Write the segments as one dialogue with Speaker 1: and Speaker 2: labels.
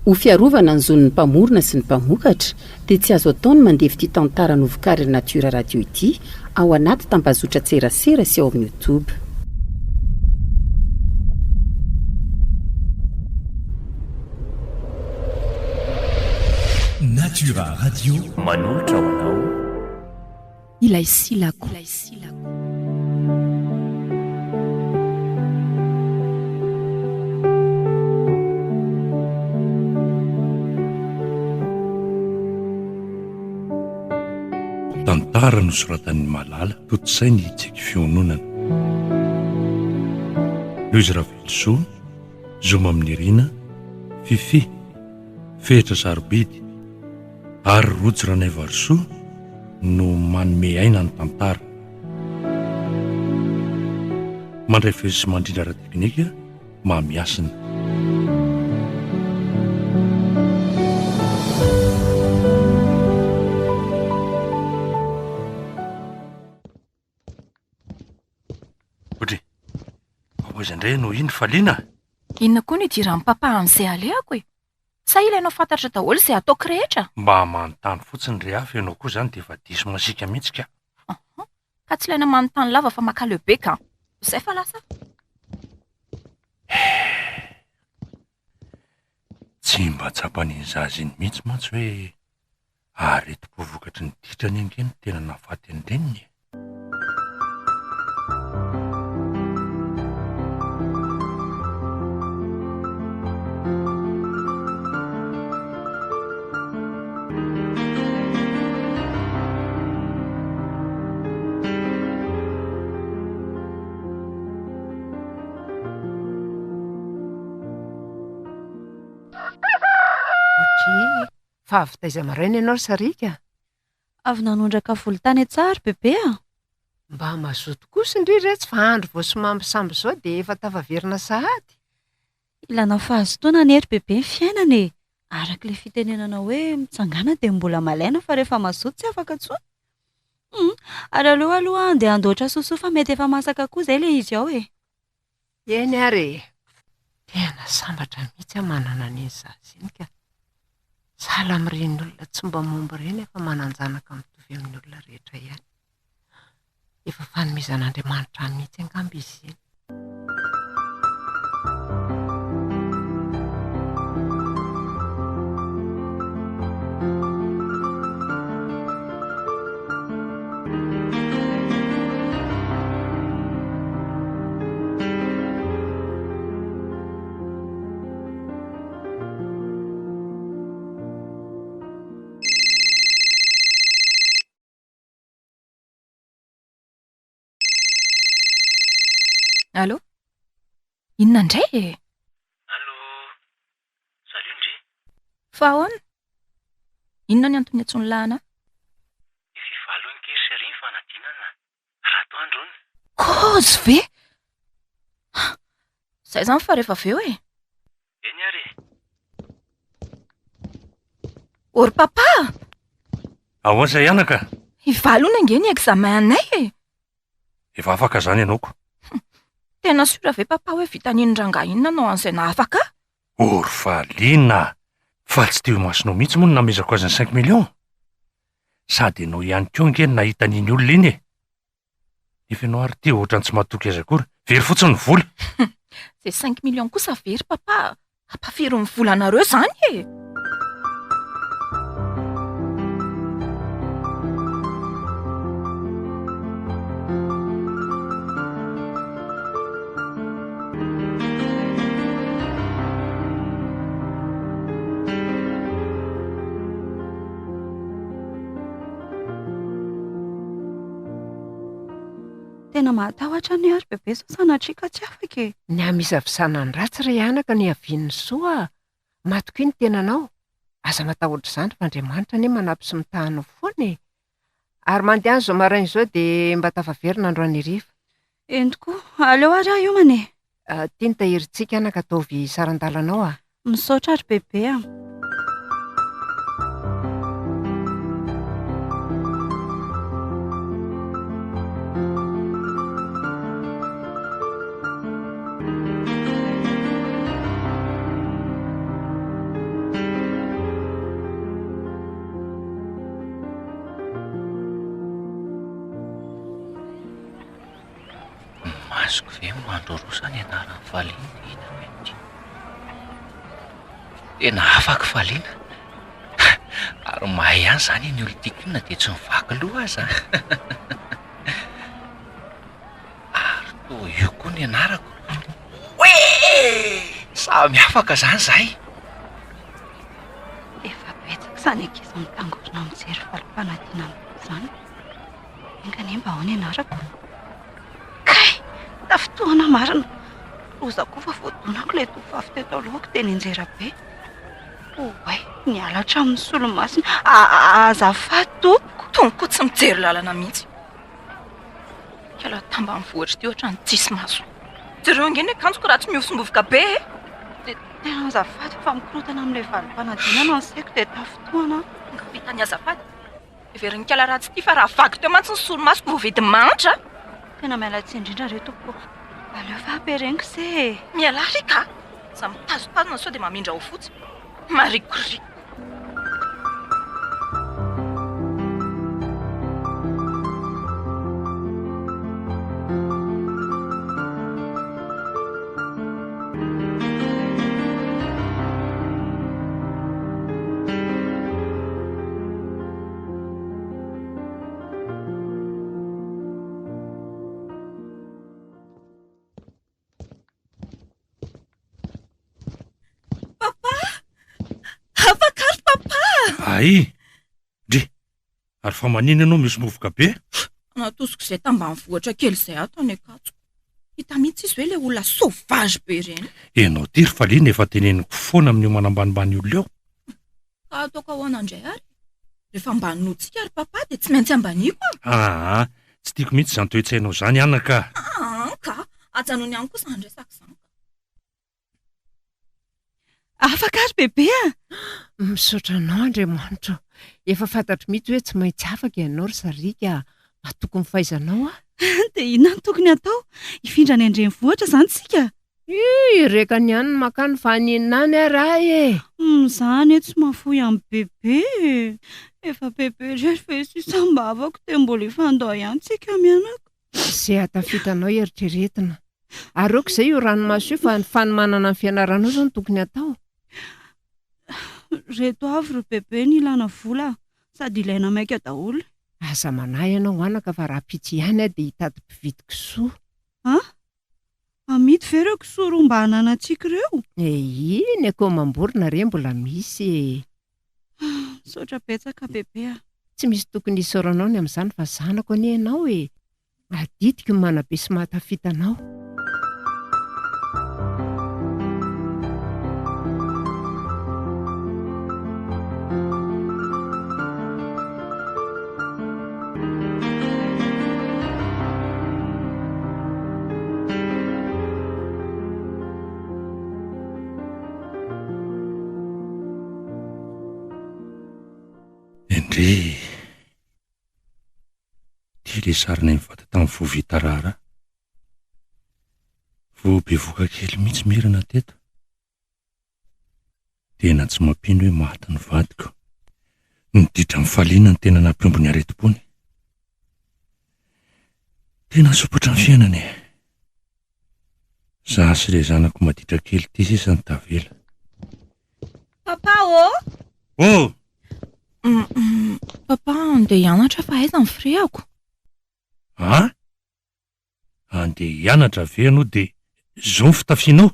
Speaker 1: Ho fiarovana ny zon'ny mpamorona sy ny mpamokatra dia tsy azo ataony mandeha ity tantara novokariny Natiora Radio ity ao anaty tambazotra tserasera sy ao amin'ny YouTube.
Speaker 2: Natiora Radio manolotra ho anao
Speaker 3: ilay silako.
Speaker 2: Tantara nosoratan'ny Malala totosay ny hitsaiky fiononana. Loizy Ravelsoa, Zoma Amin'Irina, Fifi, Fehitra Sarobidy ary Rojo Ranay Varsoa no manome aina ny tantara. Mandray fezy sy mandrindra ara-teknika mahamiasina. Izandray no iny faliana.
Speaker 3: Inona koa ny idiran'ny papa an'izay aleako e? Sa ilainao fantatra daholo izay ataoko rehetra?
Speaker 2: Mba manontany fotsiny re hafa ianao koa izany dia efa diso masika mihitsy ka.
Speaker 3: Ka tsy ilaina manontany lava fa makaleo be ka. Izay fa lasa.
Speaker 2: Tsy mba tsapan'iny zaza iny mihitsy mantsy hoe aretim-po vokatry ny ditrany angeny tena nafaty an'ireniny.
Speaker 4: Fa avy taiza maraina ianao Sarika?
Speaker 5: Avy nanondraka volotany tsara bebe a?
Speaker 4: Mba mazoto kosa indrindra tsy fa andro vao somamy samby zao dia efa tafaverina sahady.
Speaker 5: Ilana fahazotoana nery bebe ny fiainana e. Araka ilay fitenenana hoe mitsangana dia mbola malaina fa rehefa mazoto tsy afaka tsony. Ary aloha andeha andoatra sosoa fa mety efa masaka koa izay ilay izy ao e.
Speaker 4: Eny ary. Tena sambatra mihitsy manana an'iny zaza iny ka. Sahala amin'ireny olona tsy mba momba ireny efa mananjanaka mitovy amin'ny olona rehetra ihany. Efa fanomezan'Andriamanitra mihitsy angamba izy iny.
Speaker 3: Allô? Inona indray e?
Speaker 6: Allô? Salut ndry.
Speaker 3: Fa ahoana? Inona ny antony antsony lahana?
Speaker 6: Fivalo ny kely sy ariny fanadinana. Rato andro ony.
Speaker 3: Kozy ve? Izay zany fa rehefa aveo e.
Speaker 6: Eny ary.
Speaker 3: Ory papa!
Speaker 2: Ahoana izay anaka?
Speaker 3: Ivalo ny ange ny examen anay e.
Speaker 2: Efa afaka zany ianao ko.
Speaker 3: Tena sura ve papa hoe vitan'iny rangahy iny nanao an'izay nahafaka?
Speaker 2: Orfaliana! Fa tsy teo masonao mihitsy moa no namezako azy ny 5 millions. Sady ianao ihany koa angeny nahita n'iny olona iny e. Nefa ianao ary teo ohatrany tsy mahatoky azy akory. Very fotsiny ny vola.
Speaker 3: Izay 5 millions kosa very papa. Hampafiry ny volanareo zany e.
Speaker 5: Tena mahatahotra ny ary bebe sasanatrika tsy afaka e.
Speaker 4: Ny amisavisana ny ratsy ray anaka ny avian'ny soa. Matokoa ny tenanao. Aza matahotra izany fa Andriamanitra anie manampy sy mitahana foana e. Ary mandeha zao maraina izao dia mba tafaverina androany hariva.
Speaker 5: Eny tokoa. Aleo ary aho iomana e.
Speaker 4: Tiany tahirintsika anaka ataovy saran-dalanao a.
Speaker 5: Misaotra ary bebe a.
Speaker 6: azoko ve mandro rosa ny anaran'ny valiana hita mety tena afaka valiana ary mahay ihany zany ny olo tiakonina dia tsy mivaky loha aza ary to io koa ny anarako hoe samy afaka zany zahay
Speaker 5: efa betsaka izany ankizy mitangorona mijery falim-panadina zany enganemba ao ny anarako kay tafotoana marina loza koa fa voadonako ilay tovavy teto alohako teny Anjerabe oay nialatra amin'ny solomasina azafady tompoko
Speaker 3: tonko tsy mijery lalana mihitsy kala tamba amin'ny vohatra ty ohatrany tsisy maso jereo angeny akanjoko raha tsy miofosombovoka be
Speaker 5: tena azafady fa mikorotana amin'ilay valim-panadina no ansaiko dia tafotoana
Speaker 3: vitany azafady everiny kala raha tsy ty fa raha vaky teo mantsy ny solomasoko vao vedy manitra
Speaker 5: tena mialatsy indrindra re tompoko aleo fa ampereniko se
Speaker 3: mialary ka za mitazotazona sao dia mamindra ho fotsy marikoriko
Speaker 2: ay dre ary fa maniny ianao misy movoka be
Speaker 3: natosiko izay tambany vohatra kely izay ataony akatsoko hita mihitsy izy hoe ilay olona sauvage be ireny
Speaker 2: ianao tiry faliana efa teneniko foana amin'ny manambanimbany olona eo
Speaker 3: ka ataoko ahoana indray ary rehefa mbaninotsika ary papa dia tsy maintsy ambaniko
Speaker 2: tsy tiako mihitsy izany toe-tsainao zany anaka
Speaker 3: ka ajanony ihany kosa andresaka izany
Speaker 5: afaka ary bebe
Speaker 4: misaotra anao Andriamanitra efa fantatro mihitsy hoe tsy maintsy afaka ianao ry Sarika atoko ny fahaizanao
Speaker 5: dia inona no tokony atao hifindra ny andrenivohitra izany tsika
Speaker 4: reka ny ihany no makany fahaninany arahy
Speaker 5: izany tsy mahafoy amin'ny bebe efa bebe rery fa isisam-bavako dia mbola ifandao ihany tsika mianako
Speaker 4: izay hatafitanao eritreretina ary oko izay io ranomaso io fa ny fanomanana ny fianaranao izao no tokony atao
Speaker 5: reto avy ry bebe ny ilana vola sady ilaina maika daholo
Speaker 4: aza manahy ianao anaka fa raha pitsy ihany dia hitady mpividy kisoa
Speaker 5: amidy ve ireo kisoa roa mba hananantsika ireo
Speaker 4: iny akao mamborona re mbola misy
Speaker 5: saotra betsaka bebe
Speaker 4: tsy misy tokony isaoranao ny amin'izany fa zanako ani ianao adidiko ny manabe sy mahatafitanao
Speaker 2: Endre ty le sarina mivata tamin'ny vovita rara voabevoka kely mihitsy mirana teto tena tsy mampino hoe maty ny vadiko niditra ny faliana ny tena nampiombo ny aretim-pony tena sopatra ny fiainany za sy le zanako maditra kely ty sisa ny tavela
Speaker 3: papa papa andeha hianatra fa aiza ny friako
Speaker 2: andeha hianatra ve anao dia zao ny fitafianao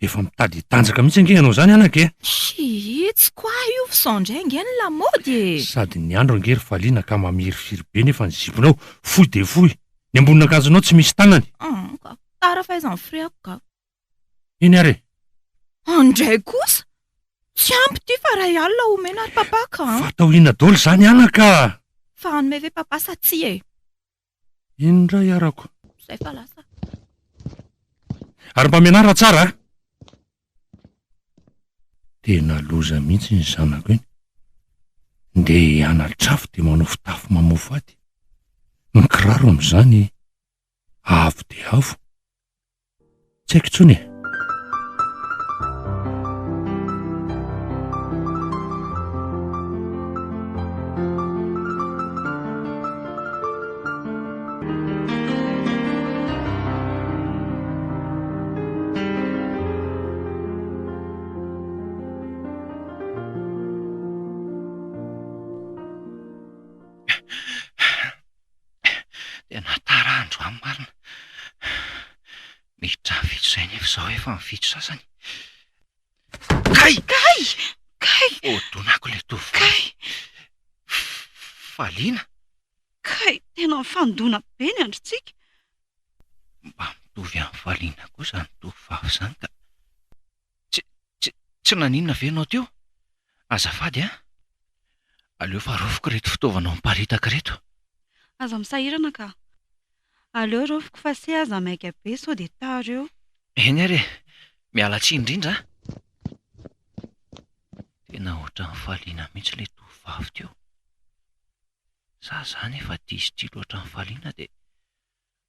Speaker 2: efa mitady tanjaka mihitsy ange ianao zany anake
Speaker 3: tsy koa io f'izao indray ange ny lamody
Speaker 2: sady ny andro angery faliana ka mamirifiry be nefa ny ziponao fohy de fohy ny ambonin'akanjonao tsy misy tanany
Speaker 3: tara fa aiza ny friako ka
Speaker 2: iny are
Speaker 3: andray kosa tsy ampy ty fa ray alina omena ary papa ka
Speaker 2: fatao ina dolo zany anaka
Speaker 3: fa hanome ve papa sa tsy
Speaker 2: iny ray arako
Speaker 3: izay fa lasa
Speaker 2: ary mba mianara tsara tena loza mihitsy ny zanako iny ndeha hianatrafo dia manao fitafy mamofady ny kiraro amin'izany avo dia avo tsy haiko intsony
Speaker 6: rehefa izao efa mifitro sasany.
Speaker 3: Kay!
Speaker 6: Odonako ilay tovovavy.
Speaker 3: Kay!
Speaker 6: Faliana?
Speaker 5: Kay, tena mifandona be ny androntsika.
Speaker 6: Mba mitovy amin'ny Faliana kosa ny tovovavy izany ka. Tsy naninona ve ianao teo? Azafady a? Aleo faroviko reto fitaovana miparitaka reto.
Speaker 5: Aza misahirana ka. Aleo roviko fa se aza maika be sao dia tara eo.
Speaker 6: Eny ary, miala tsiny indrindra. Tena ohatran'ny Faliana mihitsy ilay tovovavy teo. Za zany efa diso loatra ny Faliana dia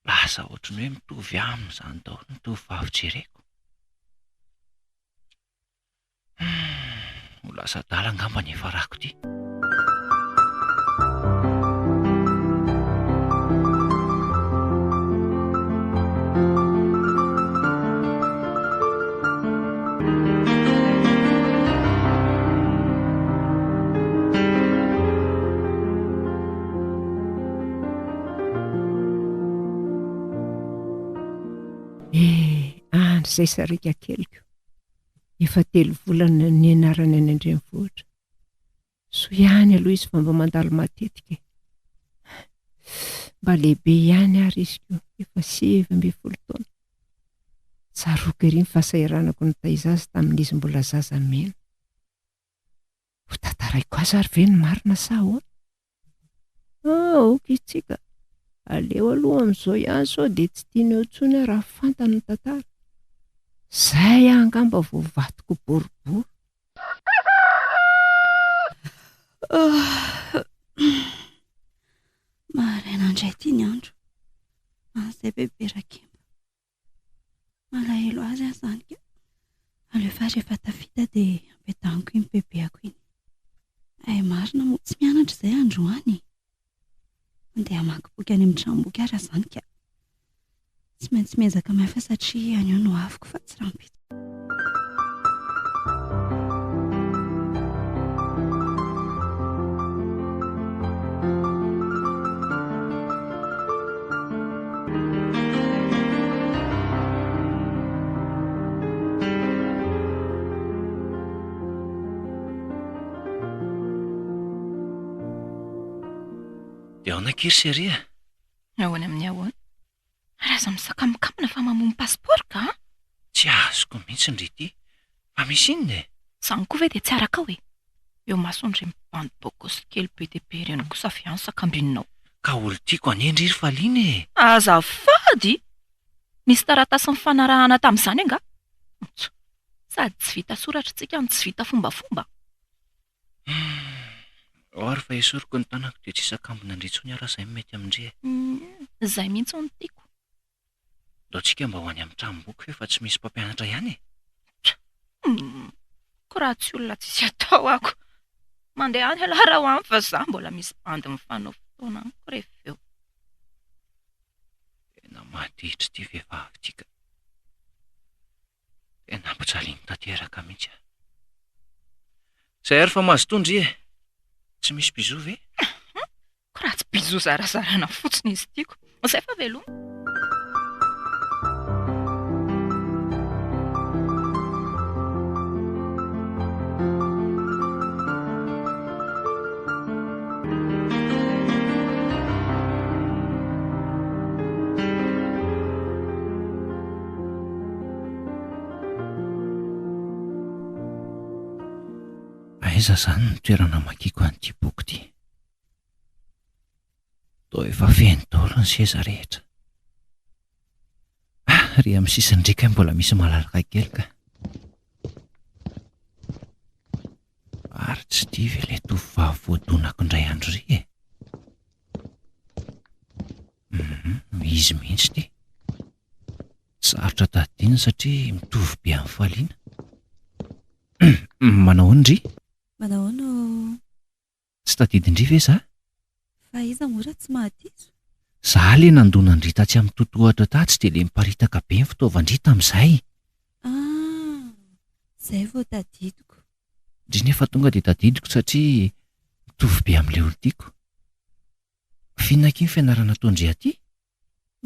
Speaker 6: lasa ohatrany hoe mitovy amin'izany daholo ny tovovavy jereko. Ho lasa adala angamba ny efa rako ity.
Speaker 4: Andry izay sarika keliko. Efa 3 volana ny anarany any an-drenivohitra. So ihany aloha izy fa mba mandalo matetika. Mba lehibe ihany ary izy ko, efa 17 taona. Tsaroako ery ny fahasahiranako ny taizazy tamin'izy mbola zaza mena. Ho tantaraiko azy ary ve ny marina sa ahoana? Okitsika. Aleo aloha amin'izao ihany sao dia tsy tiana eo intsony raha fantany ny tantara. Zay angamba vao vatiko boribory.
Speaker 5: Maraina indray ity ny andro. An'izay bebe rakemba. Malahelo azy aho izany ka. Aleo fa rehefa tafita dia ampiadaniko iny bebeako iny. Ay marina moa tsy mianatra izay androany. Mandeha hamaky boky any amin'ny tranomboky ary izany ka. Tsy maintsy miezaka maefa satria any eo no aviko fa tsy rampita.
Speaker 6: Dia ao anankiry seria?
Speaker 3: Ahoana amin'ny ahoana? Raza misakamokamina fa mamono pasiporo ka?
Speaker 6: Tsy azoko mihitsy ny rity. Fa misy inona e?
Speaker 3: Izany koa ve dia tsy araka hoe? Eo masondry mibandy bokosy kely be dia be ireny kosa fiany sakambinao.
Speaker 6: Ka olo tiako anendry ry Faliana e.
Speaker 3: Azafady! Nisy taratasy mifanarahana tamin'izany anga? Sady tsy vita soratrantsika no tsy vita fombafomba.
Speaker 6: Ary fa esoriko ny tanako dia tsy sakambina indritsony ara izay mety amindre.
Speaker 3: Izay mihitsy no tiako.
Speaker 6: Daontsika mba ho any amin'ny tranomboky fa tsy misy mpampianatra ihany e.
Speaker 3: Ko raha tsy olona tsisy atao ako. Mandeha any alara ho any fa za mbola misy bandy mifanao fotoana amiko rehefa eo.
Speaker 6: Tena maditra ity vehivavy ity ka. Tena ampijaliany tanteraka mihitsy. Izay ary fa mahazo tondry e. Tsy misy bizou ve?
Speaker 3: Ko raha tsy bizou zarazarana fotsiny izy tiako. Izay fa veloma.
Speaker 6: Aiza izany ny toerana makiko an'ity boky ity? Toa efa feno daholo ny seza rehetra. Ry amin'ny sisiny ndrika mbola misy malalaka kely ka. Ary tsy divy ilay tovovavy voadonako indray andro ry e. Izy mihitsy ity. Sarotra tadidina satria mitovy be amin'ny Faliana. Manao hono ry?
Speaker 5: Manao hono?
Speaker 6: Tsy tadidin-dry ve za?
Speaker 5: Fa iza mora tsy mahadiso.
Speaker 6: Za le nandona ny rita tsy amin'ny totohatra tatsy dia le miparitaka be ny fitaovan-dry tamin'izay.
Speaker 5: Izay vao tadidiko.
Speaker 6: Ndry nefa tonga dia tadidiko satria mitovy be amin'ilay olo tiako. Fianona kiny fianarana ataon-dry aty?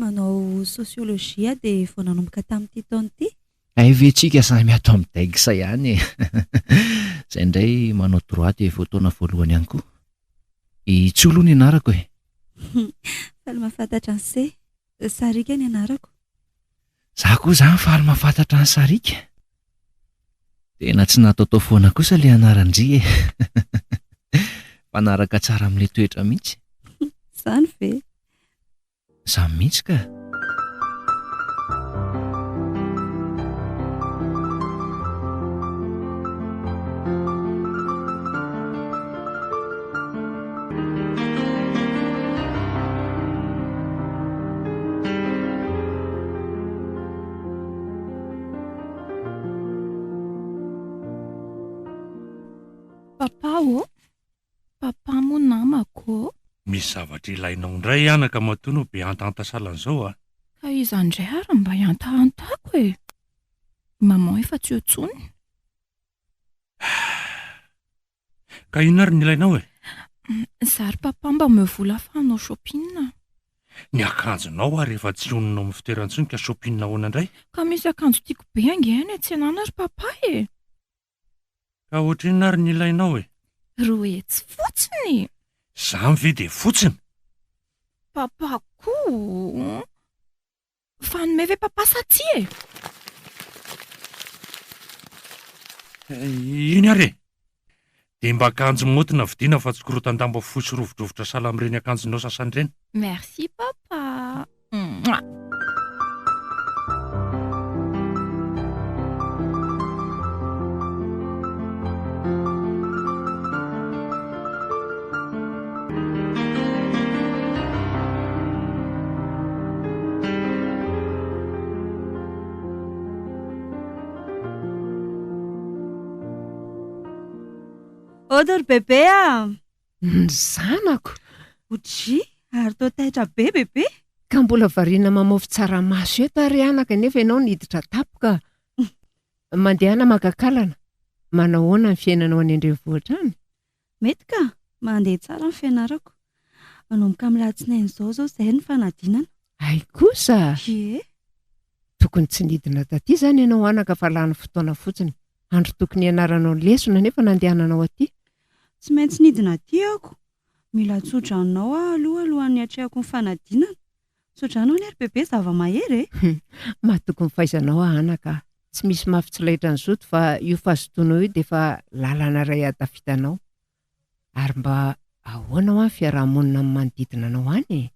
Speaker 5: Manao sosiolojia dia vao nanomboka tamin'ity taona ity.
Speaker 6: Ay ventsika samy ato amin'ny daigisa ihany e. Izay indray manao droite fotoana voalohany ihany koa. Itsolo ny anarako e.
Speaker 5: Faly mahafantatra ny se. Sarika ny anarako.
Speaker 6: Za koa zany faly mahafantatra ny Sarika. Tena tsy nataotao foana kosa ilay anaran-dry e. Manaraka tsara amin'ilay toetra mihitsy.
Speaker 5: Zany ve?
Speaker 6: Za mihitsy ka.
Speaker 3: Papa o, papa mo namako.
Speaker 2: Misy zavatra ilainao indray anaka matoa be antantasalan'izao a.
Speaker 3: Ka izandray ary mba hiantahantako e. Maman efa tsy eo tsony.
Speaker 2: Ka inona ary ny ilainao e?
Speaker 3: Zary papa mba mivola fa hanao shopping.
Speaker 2: Ny akanjonao ary efa tsy ononao amin'ny fitoerantsony ka shopping ahoana indray?
Speaker 3: Ka misy akanjo tiako be angeny etsy anana ary papa e.
Speaker 2: Ka ohatrinona ary ny ilainao e?
Speaker 3: Roa etsy fotsiny.
Speaker 2: Za mividy fotsiny.
Speaker 3: Papa koa. Fanome ve papa satsy e?
Speaker 2: Iny ary e? Dia mba akanjo motina vidiana fa tsy korotandamba fotsy rovidrovitra sala amin'ireny akanjonao sasan'ireny.
Speaker 3: Merci papa.
Speaker 5: Odory bebe a.
Speaker 4: Ny zanako.
Speaker 5: Otry, ary toa taitra be bebe.
Speaker 4: Ka mbola variana mamofy tsaramaso eto ary anaka nefa ianao niditra tapoka. Mandehana makakalana. Manao ahoana ny fiainanao any andrenivohitra any?
Speaker 5: Mety ka, mandeha tsara ny fianarako. Manomboka amin'ny alatsinainy izao izay ny fanadinana.
Speaker 4: Ay kosa.
Speaker 5: Ie.
Speaker 4: Tokony tsy nidina taty zany ianao anaka fa lany fotoana fotsiny. Andro tokony ianaranao ny lesona nefa nandehananao aty.
Speaker 5: Tsy maintsy nidina aty ako. Mila tsodranao alohan'ny hatrehako ny fanadinana. Tsodranao ny ary bebe zava-mahery e.
Speaker 4: Mahatokony faizanao anaka. Tsy misy mafy tsy laitra ny zoto fa io fahazotoanao io dia fa lalana iray hatafitanao. Ary mba ahoana ny fiarahamonina amin'ny manodidina anao any e.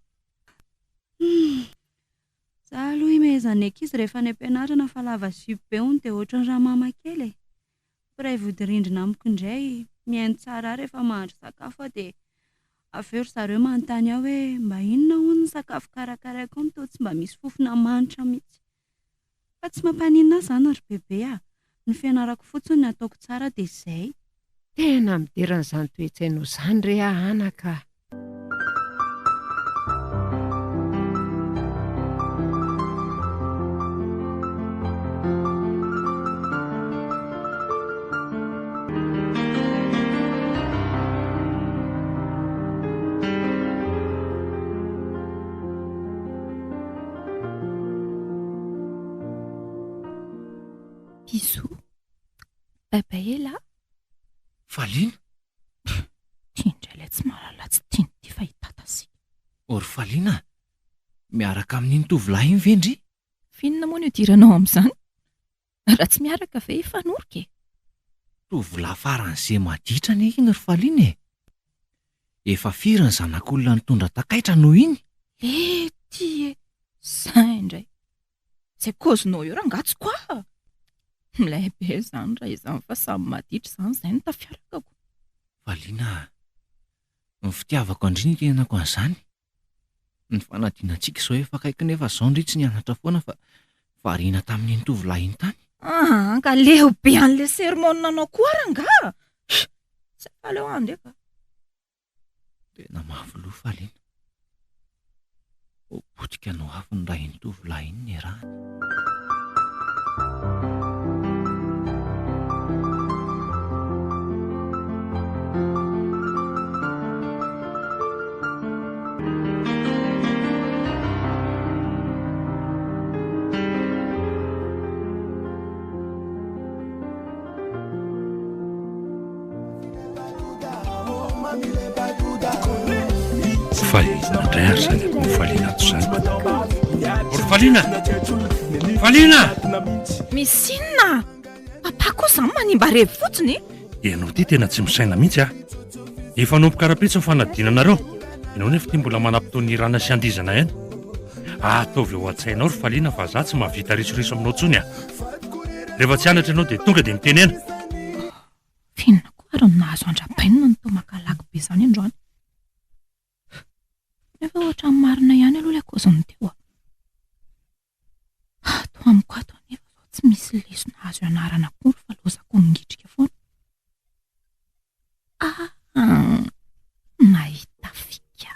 Speaker 5: Za aloha imehezany ankizy rehefa any am-pianarana fa lava zipo be hono dia ohatran'ny ramama kely e. Mpiray vodi-rindrina amiko indray mihaino tsara rehefa mahandro sakafo dia aveo ry zareo manontany aho hoe mba inona hono ny sakafo karakaraiko ao toa tsy mba misy fofona manitra mihitsy. Fa tsy mampaninona izany ry bebe a. Ny fianarako fotsiny ny ataoko tsara dia izay.
Speaker 4: Tena mideran'izany toetsainao izany re anaka.
Speaker 3: Bisous. Baba est là.
Speaker 6: Faliana?
Speaker 3: Tiandray ilay tsy mahalala tsy tiany ty fahitata si.
Speaker 6: Ory Faliana, miaraka amin'iny tovolahy iny vendry?
Speaker 3: Finona moa ny idiranao amin'izany? Raha tsy miaraka ve hifanorika e?
Speaker 6: Tovolahy faran'izay maditra ny iny ry Faliana e. Efa firy ny zanak'olona nitondra takaitra noho iny?
Speaker 3: Ty e. Zay indray. Izay kozinao eo rangatsy koa. Milay be izany raha izany fa samy maditra izany izay no tafiarakako.
Speaker 6: Faliana, ny fitiavako andrinika ianako an'izany. Ny fanadinantsika izao efa akaiky nefa izao ndry tsy nianatra foana fa variana tamin'iny tovolahy iny tany.
Speaker 3: Ka leo be an'ilay sermon nanao koa rangaha. Tsy faleo andeka.
Speaker 6: Tena mahavoaloha Faliana. Ho potika no avy ny raha iny tovolahy iny ny rahany.
Speaker 2: Faliana indray ary zany ny Faliana ato zany. Ory Faliana! Faliana!
Speaker 3: misy inona papa koa zany manimba revo fotsiny.
Speaker 2: Ianao ty tena tsy misaina mihitsy a. Efa nomboka rapitsa ny fanadinanareo. Ianao nefa ty mbola manam-potoany irana sy andizana ihany. Ataovy eo an-tsainao ry Faliana fa za tsy mahavita risoriso aminao tsony a. Rehefa tsy anatra ianao dia tonga dia mitenena.
Speaker 3: Finona koa ary nahazo andrapainina ny tomakalaky be zany androany. Nefa ohatra ny marina ihany aloha ilay kaoziny teo a. To amiko ato nefa zao tsy misy lesona azo ianarana akory fa lozako mingitrika foana. Nahita fika.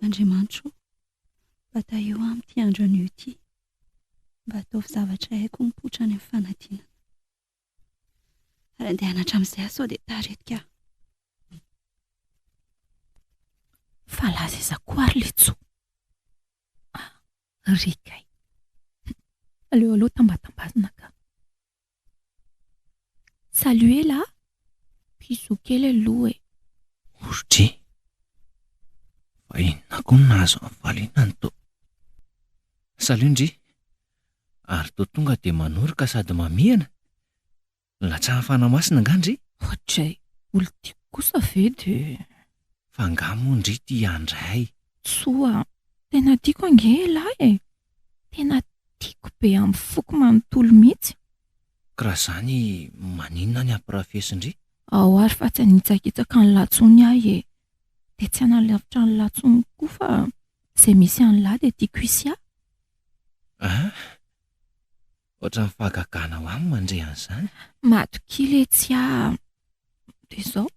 Speaker 5: Andriamanitro, mba taeo amin'ity andro anio ity, mba ataovy zavatra haiko mipoitra any amin'ny fanadinana. Ary andeha hanatra amin'izay aso dia taretika.
Speaker 3: Fa laza iza koa ary letso. Rikay. Aleo aloha tambatambazina ka. Salut là. Piso kely aloha e.
Speaker 6: Orotry. Fa inona koa no nahazo amin'ny Faliana ny to. Salindry. Ary to tonga dia manoroka sady mamihana. Latsaha fanamasina angandry.
Speaker 3: Ohatray, olo tiako kosa ve dia
Speaker 6: Fa angamondry ty andray.
Speaker 3: soa. Tena tiako ange lahy e. Tena tiako be amin'ny foko manontolo mihitsy.
Speaker 6: Karaha zany maninona ny ampirafesindry?
Speaker 3: Ao ary fa tsy hanitsakitsaka ny latsony ahy e. Dia tsy hanalavitra ny latsony koa fa izay misy an'lahy dia tiako hisy ahy.
Speaker 6: Ohatra ny fahagagana ho aminy mandray an'izany.
Speaker 3: Matokily etsy ahy. Dia izao.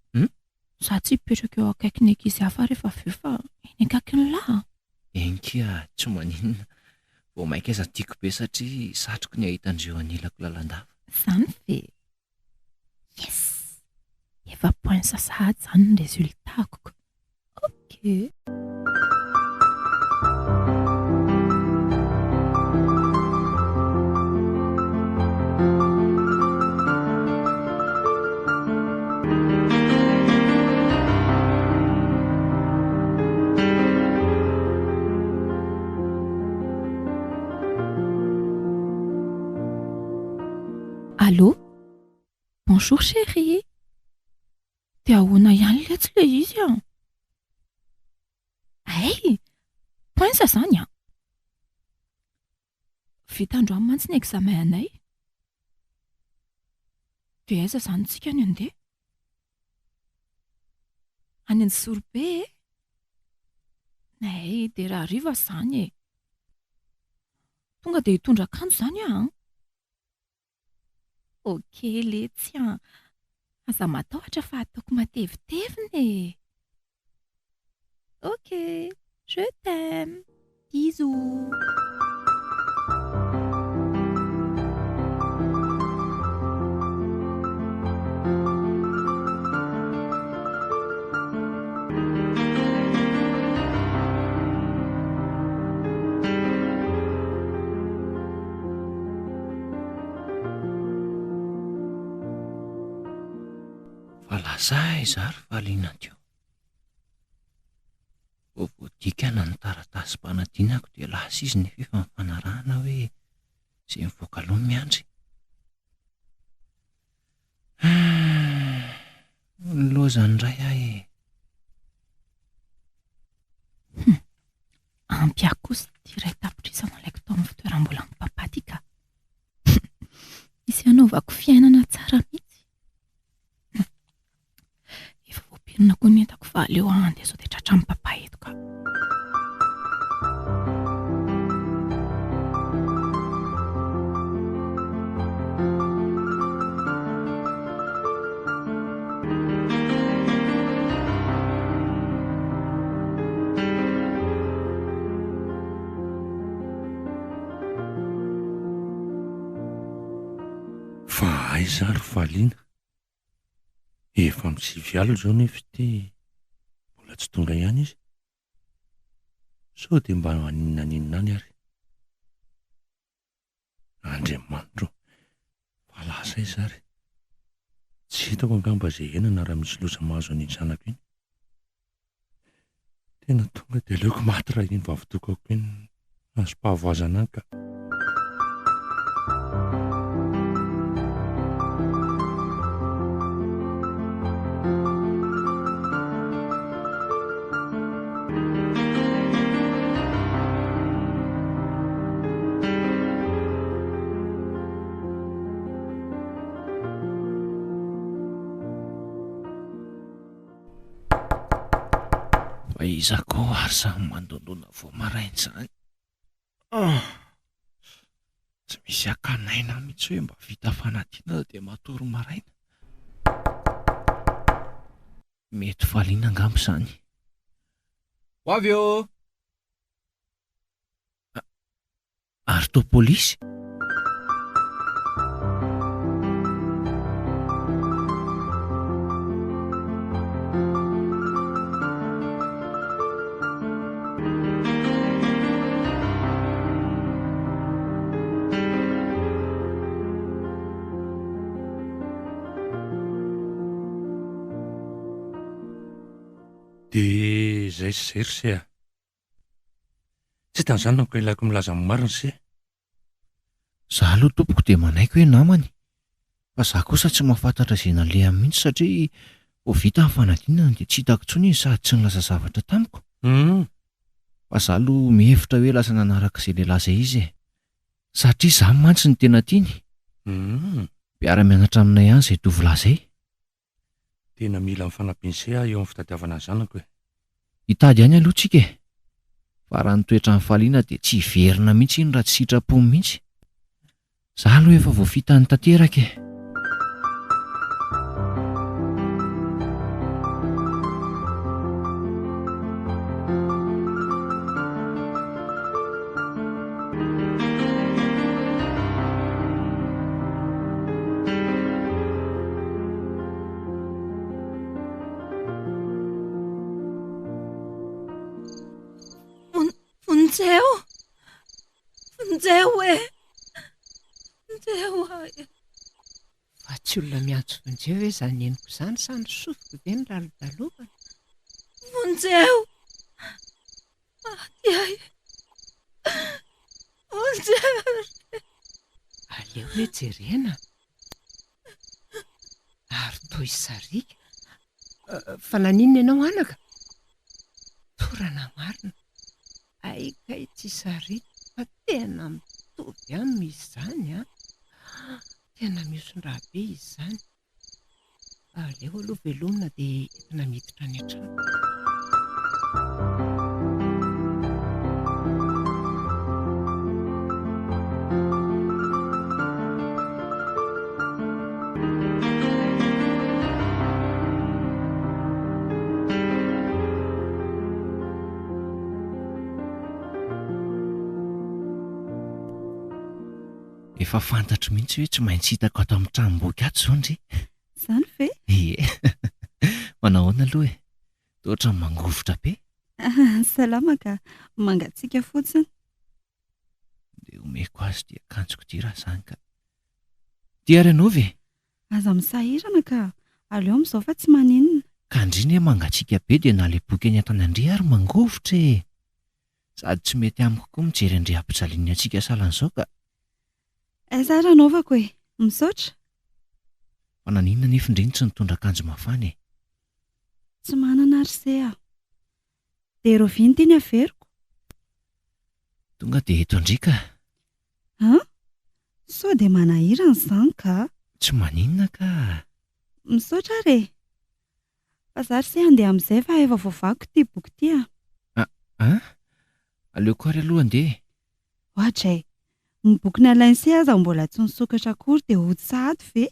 Speaker 3: Za tsy hipetraka eo akaiky ny ankizy hafa rehefa avy eo fa eny akaiky ny lahy.
Speaker 6: Enkia, tsy maninona. Vao mainka aiza tiako be satria satroko ny ahitandreo anilako lalandava.
Speaker 3: Zany ve? Yes! Efa point sasahady zany ny resultatako. Ok. Allô? Bonjour chérie. Dia ahoana ihany letsy le izy a? Hey! Poinsa zany a? Vita androany mantsy ny examen anay. Dia aiza zany tsika ny andeha? Any Antsorobe e? Nay, dia raha riva zany e. Tonga dia hitondra akanjo zany a? Ok, letsy a. Aza matahotra fa ataoko matevitevina e. Ok, je t'aime. Bisous.
Speaker 6: Fa lazay zary Faliana teo. Voadika na ny taratasy mpanadinako dia lasa izy ny efa mifanarahana hoe izay mivoaka aloha ny miandry. Lozany iray ahy e.
Speaker 3: Ampy ahy kosa iray tapitrisana ilaiko tao amin'ny fitoeram-bolan'ny papa ty ka. Isy anaovako fiainana tsara mihitsy. Efa voapirina koa ny entako fa aleo andeha sao dia tratran'ny papa eto ka.
Speaker 2: Aiza ry Valiana. Efa misivy alina izao nefa ity mbola tsy tonga ihany izy. Sao dia mba aninona any ary. Andriamanitra, fa lasa izy ary. Tsy hitako angamba izay henana raha misy loza mahazo an'iny zanako iny. Tena tonga dia aleoko maty raha iny vavitokako iny azo mpahavoazana any ka.
Speaker 6: Izako ary samy mandondona vao maraina izany. Tsy misy akanaina mihitsy hoe mba vita fanadinana dia matory maraina. Mety Valiana angamba izany.
Speaker 7: Ho avy eo!
Speaker 6: Ary toa pôlisy?
Speaker 2: Dia izay sy izay ry se a. Tsy tan'izany no ka ilaiko milaza marina se.
Speaker 6: Izaho aloha tompoko dia manaiky hoe namany. Fa izaho kosa tsy mahafantatra izay nalehany mihitsy satria vao vita ny fanadinana dia tsy hitako intsony izy sady tsy nilaza zavatra tamiko. Fa izaho aloha mihevitra hoe lasa nanaraka izay lehilahy izay izy e. Satria izaho mantsy ny tena tiany. Mpiara-mianatra aminay ihany izay tovolahy izay.
Speaker 2: Tena mila mifanampiana se eo amin'ny fitadiavana zanako e.
Speaker 6: Hitady ihany aloha tsika e. Fa raha ny toetra ny Valiana dia tsy hiverina mihitsy iny raha tsy sitrapony mihitsy. Izaho aloha efa voafita ny tanteraka e.
Speaker 3: Vonjeo e! Vonjeo e!
Speaker 4: Fa tsy olona miantso vonjeo hoe izany eniko izany sa ny sofiko ve ny lalodalokana?
Speaker 3: Vonjeo! Dia vonjeo!
Speaker 4: Aleo hoe jerena. Ary toy sarika. Fa naninona ianao anaka? Torana marina. Aikay tsy sarika fa tena mitovy aminy izy izany a. Tena misondraha be izy izany. Aleo aloha velomina dia entina miditra any an-trano.
Speaker 6: Efa fantatro mihitsy hoe tsy maintsy hitako ato amin'ny tranom-boky ato izao ndry.
Speaker 5: Izany ve?
Speaker 6: Ie. Manahoana aloha e? Toa ohatran'ny mangovotra be.
Speaker 5: Salama ka mangatsiaka fotsiny.
Speaker 6: Dia omeko azy dia akanjoko ty raha izany ka. Ty ary ianao ve?
Speaker 5: Aza misahirana ka aleo amin'izao fa tsy maninona.
Speaker 6: Ka indrindra mangatsiaka be dia na ilay boky any an-tanandry ary mangovotra e. Sady tsy mety amiko koa mijery Andry Ampijalina antsika salan'izao ka.
Speaker 5: Aiza ary anaovako e? Misaotra?
Speaker 6: Fa naninona nefa indrindra tsy nitondra akanjo mafana e?
Speaker 5: Tsy manana ary se aho. Dia roviny ty ny averiko.
Speaker 6: Tonga dia eto andrika.
Speaker 5: Sao dia manahirana izany ka.
Speaker 6: Tsy maninona ka.
Speaker 5: Misaotra ary e. Fa izaho se andeha amin'izay fa efa voavako ity boky ity a.
Speaker 6: Aleoko ary aloha andeha.
Speaker 5: Ohatra e. Ny boky nalainy se aza mbola tsy nisokatra akory dia hody sahady ve?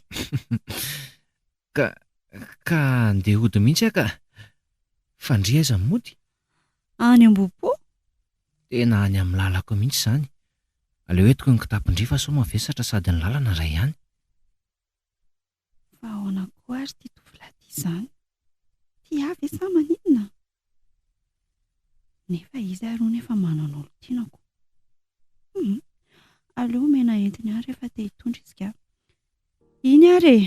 Speaker 6: Ka andeha hody mihitsy ka. Fandria aiza ny mody?
Speaker 5: Any Ambohipo.
Speaker 6: Tena any amin'ny lalako mihitsy izany. Aleo entiko ny kitapon-dry fa sao mavesatra sady ny lalana iray ihany.
Speaker 3: koa ary ty tovolahy izany. Ty avy sa maninona? Nefa izy aroa nefa manana olo tianako. Aleo mena entiny ary rehefa te hitondra izy ka. Iny ary e!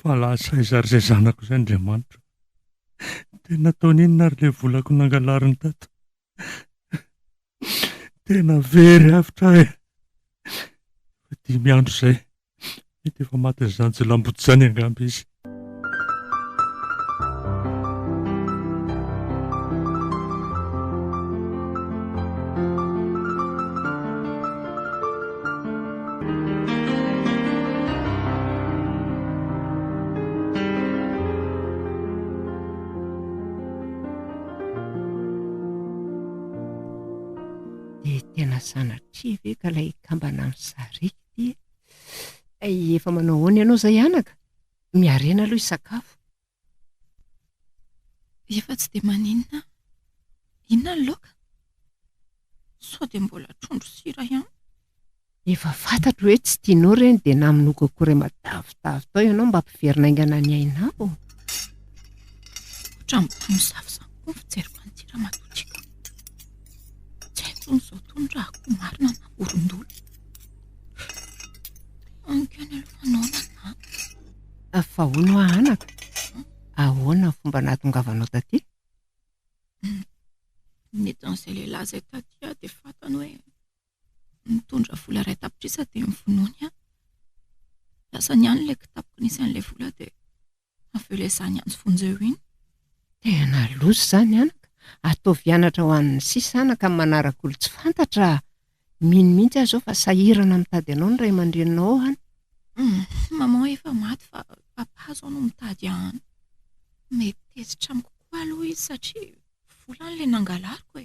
Speaker 2: Fa lasa izary izay zanako izay Andriamanitra. Tena ataon'inona ary ilay volako nangalariny tato. Tena very avitra e. Fa 5 andro izay, mety efa maty izany tsy lamboty izany angamba izy.
Speaker 4: Tena sanatria ve ka ilay kambana amin'ny sarika ty? Efa manao ahoana ianao izay anaka? Miarena aloha hisakafo.
Speaker 3: Efa tsy dia maninona. Inona ny laoka? Sao dia mbola trondro sira ihany.
Speaker 4: Efa fantatro hoe tsy tianao ireny dia na minoko akory matavitavy tao ianao mba hampiverina aingana ny ainao.
Speaker 3: Ohatran'ny mpanosavy koa fijeriko an'ity ramatotsika. Tsy haiko n'izao tondra ako marina na vorondolo. Ankeny aloha manao
Speaker 4: Fa hono anaka? Ahoana ny fomba nahatongavanao taty?
Speaker 3: Mety an'izay lehilahy izay taty dia fantany hoe mitondra vola iray tapitrisa dia mivonoany aho. Lasa niany ilay kitapoko nisy an'ilay vola dia aveo ilay izany anjo fonjeo iny.
Speaker 4: Tena loso izany anaka. Ataovy hianatra ho an'ny sisa anaka amin'ny manaraka olo tsy fantatra. Mino mihitsy aho izao fa sahirana mitady anao ny ray aman-dreninao any.
Speaker 3: Maman efa maty fa papa izao no mitady ahany. Mety tezitra amiko koa aloha izy satria volany ilay nangalariko e.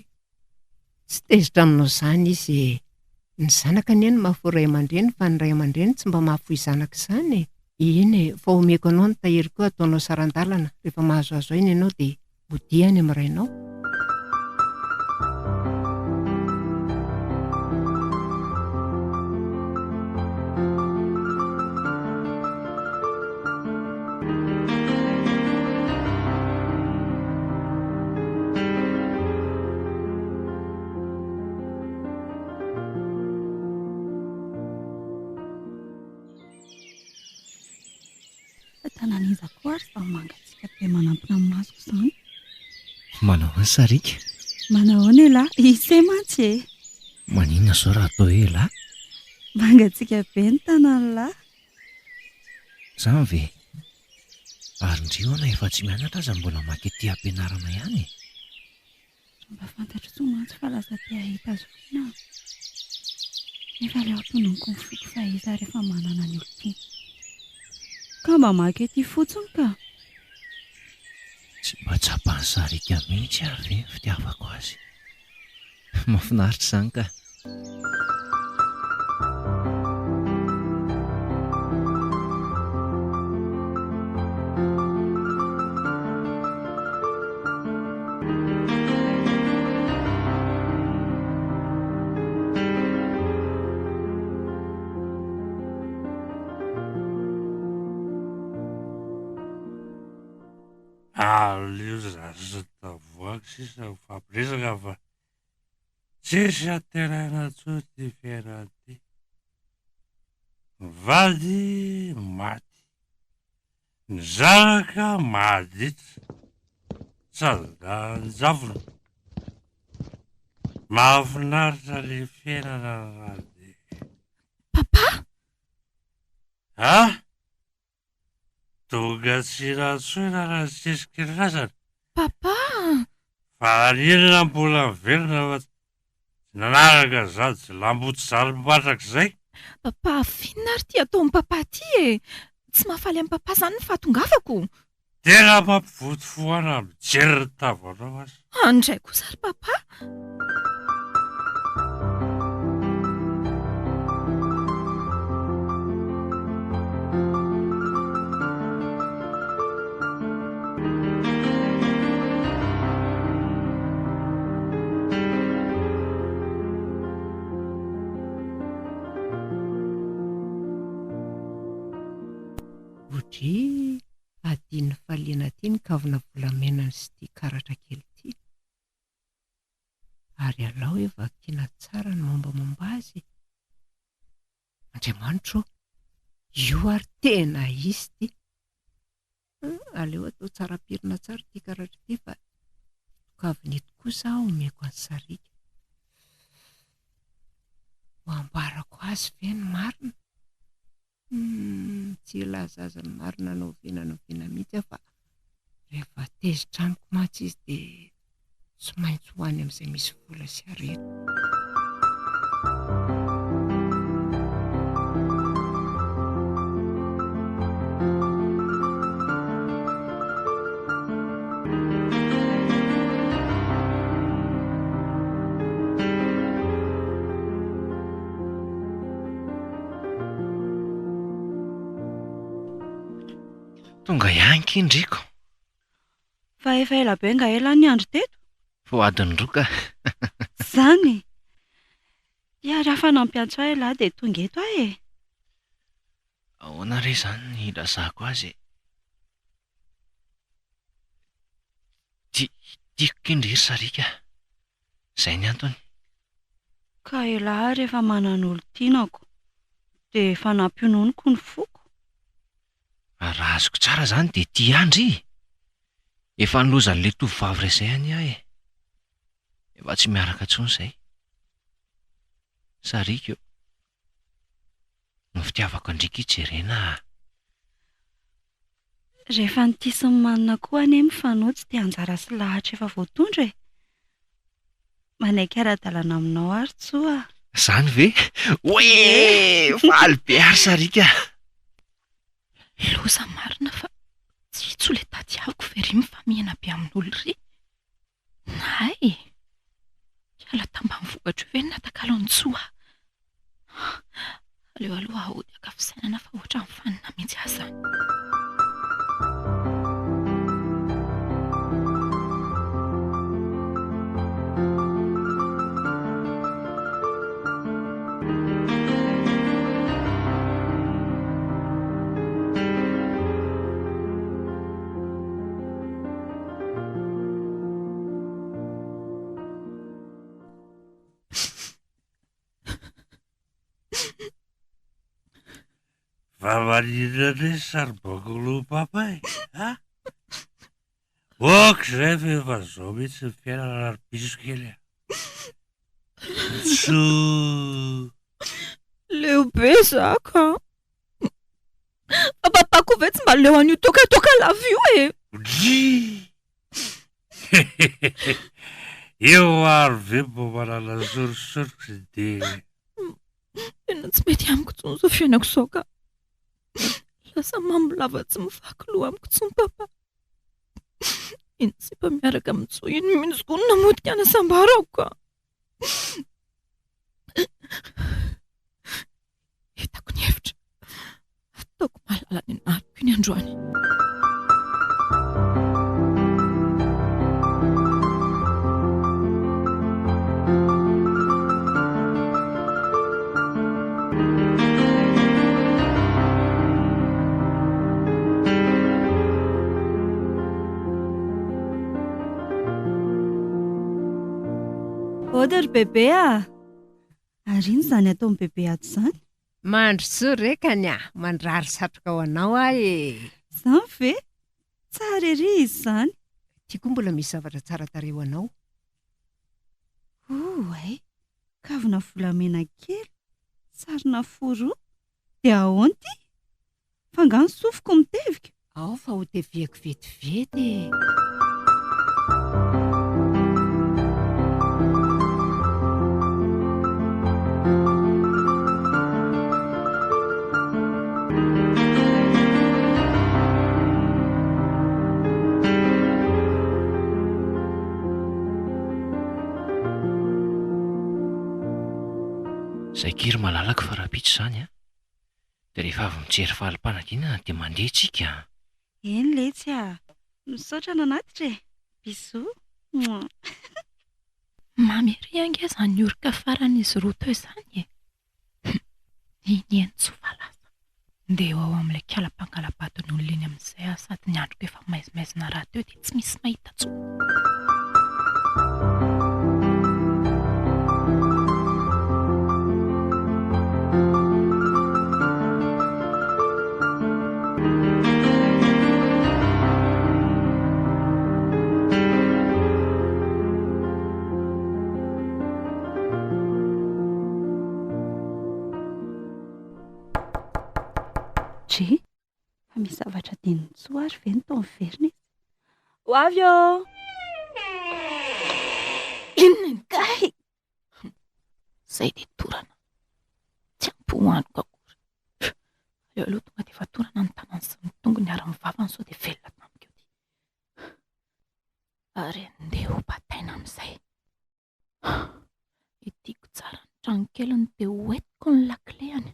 Speaker 4: Tsy tezitra aminao izany izy e. Ny zanaka anieny mahafoy ray aman-dreny fa ny ray aman-dreny tsy mba mahafoy zanaka izany e. Iny e, fa omeko anao ny tahiry koa ataonao saran-dalana. Rehefa mahazoazo iny ianao dia bodihany amin'ny rainao.
Speaker 3: Tanan'iza koa ary samy mangatsika be manampina amin'ny masoko izany.
Speaker 6: Manao ny sarika?
Speaker 3: Manao ny lahy, isay mantsy e.
Speaker 6: Maninona izao raha atao hoe lahy?
Speaker 3: Mangatsika be ny tanany lahy.
Speaker 6: Izany ve? Ary ndrio ana efa tsy mianatra aza mbola mankety ety ampianarana ihany e.
Speaker 3: Mba fantatro tsy mantsy fa lasa te ahita azo foana. Nefa ilay ampononiko ny foko fa iza rehefa manana ny olontiany. Ka mba mankety fotsiny ka.
Speaker 6: Tsy mba tsapany sarika mihitsy ary ve ny fitiavako azy. Mahafinaritra izany ka.
Speaker 2: Alio zaza tavoaka sisa ho fampiresaka fa tsisy ateraina tsoa ty fiainana ty. Vady maty, ny zanaka maditra, ny mahafinaritra le fiainana rady.
Speaker 3: Papa?
Speaker 2: Tonga tsy ratsoina raha sisika razana.
Speaker 3: Papa?
Speaker 2: Fa aninona mbola miverina fa tsy nanaraka zady tsy lambotsy zarim-batraka izay.
Speaker 3: Papa, finona ary ty ataon'ny papa ty e. Tsy mahafaly amin'ny papa izany ny fahatongavako.
Speaker 2: Tena mampivoto foana mijery ny tavanao azy.
Speaker 3: Andray kosa ry papa.
Speaker 4: Godry, adiany faliana ty ny kavina volamenany sy ty karatra kely ty. Ary alao hoe vakiana tsara ny mombamomba azy. Andriamanitro, io ary tena izy ty. Aleo atao tsara pirina tsara ty karatra ty fa kavinety kosa aho omeko any Sarika. Ho ambarako azy ve ny marina? Tsy lazaza ny marina novena mihitsy fa rehefa tezitra amiko matsy izy dia tsy maintsy ho any amin'izay misy vola sy harena.
Speaker 6: Tonga ihany kindriko.
Speaker 5: Fa efa ela be nga ela ny andro teto.
Speaker 6: Fo adiny roka.
Speaker 5: Zany. Dia raha nampiantso ahy lahy dia tonga eto ahy e.
Speaker 6: Ahoana re izany ny ilazako azy? Tiako kindry Sarika. Izay ny antony.
Speaker 5: Ka ela rehefa manana olo tianako dia efa nampiononiko ny foko.
Speaker 6: Raha azoko tsara izany dia ty andry. Efa nilozan'ilay tovovavy izay any ahy. Efa tsy miaraka intsony izay. Sarika io. Ny fitiavako andrika hijerena.
Speaker 5: Rehefa nitisa ny manina koa anie mifanotsy dia anjara sy lahatra efa voatondra e. Manaiky ara-dalana aminao ary tsoa.
Speaker 6: Zany ve? Oe! Faly be ary Sarika.
Speaker 3: Loza marina fa tsy hitso ilay tadiaviko very mifamihana be amin'olo ry. Nay, kiala tambany vokatra io ve ny natakalo ny tsoa. Aleo aloha ahody akafisainana fa ohatra mifanina mihitsy aza.
Speaker 2: Vavalina re saribakolo papay, ha? Ok, izay efa zao mihitsy ny fiainana ary-piso kely. Tso.
Speaker 3: Leo be zaka. Papako ve tsy mba leo an'io toka lava io e.
Speaker 2: Dri. Eo ary ve mbo manana sorisory dia
Speaker 3: Tena tsy mety amiko tsony zao fiainako zao ka. Lasa mambolava tsy mivaky loha amiko tsony papa. Iny tsy mba miaraka amitso iny mihitsy koa namotika anasambarako ka. Hitako ny hevitra. Ataoko mahalala ny anariko iny androany.
Speaker 5: Ody ry bebe a. Ary ino izany ataon'ny bebe ato izany?
Speaker 4: Mandro soa rekany a, mandrary satroka ho anao ahy.
Speaker 5: Izany ve? Tsara ery izy izany.
Speaker 4: Tiako mbola misy zavatra tsara tarehy ho anao.
Speaker 5: Ay, kavina volamena kely, sarina foro, dia ahoana ty? Fa angano sofiko mitevika.
Speaker 4: Ao fa ho tevihako vetivety.
Speaker 6: Izay kiry malalaka farapitso izany a. Dia rehefa avy mijery fahali-panaginana dia mandeha tsika.
Speaker 5: Eny letsy a. Misaotra nanatitra e. Bisous.
Speaker 3: Mamy ery ange izany orika faran'izy roa teo izany e. Iny eny tsy voalaza. Ndeha eo ao amin'ilay kala-pangala-baton'olona eny amin'izay sady ny androko efa maizimaizina raha teo dia tsy misy mahita tsony.
Speaker 5: Fa misy zavatra dininy tsoa ary ve ny tao miverina izy? Ho avy eo!
Speaker 3: Inona ny kay? Izay dia torana. Tsy ampohaniko akory. Eo aloha tonga dia efa torana ny tanany sy ny tongony ary ny vavany sao dia velona tamiko eo ty. Ary andeha ho bataina amin'izay. Itiko tsara ny trano keliny dia hoentiko ny lakileny.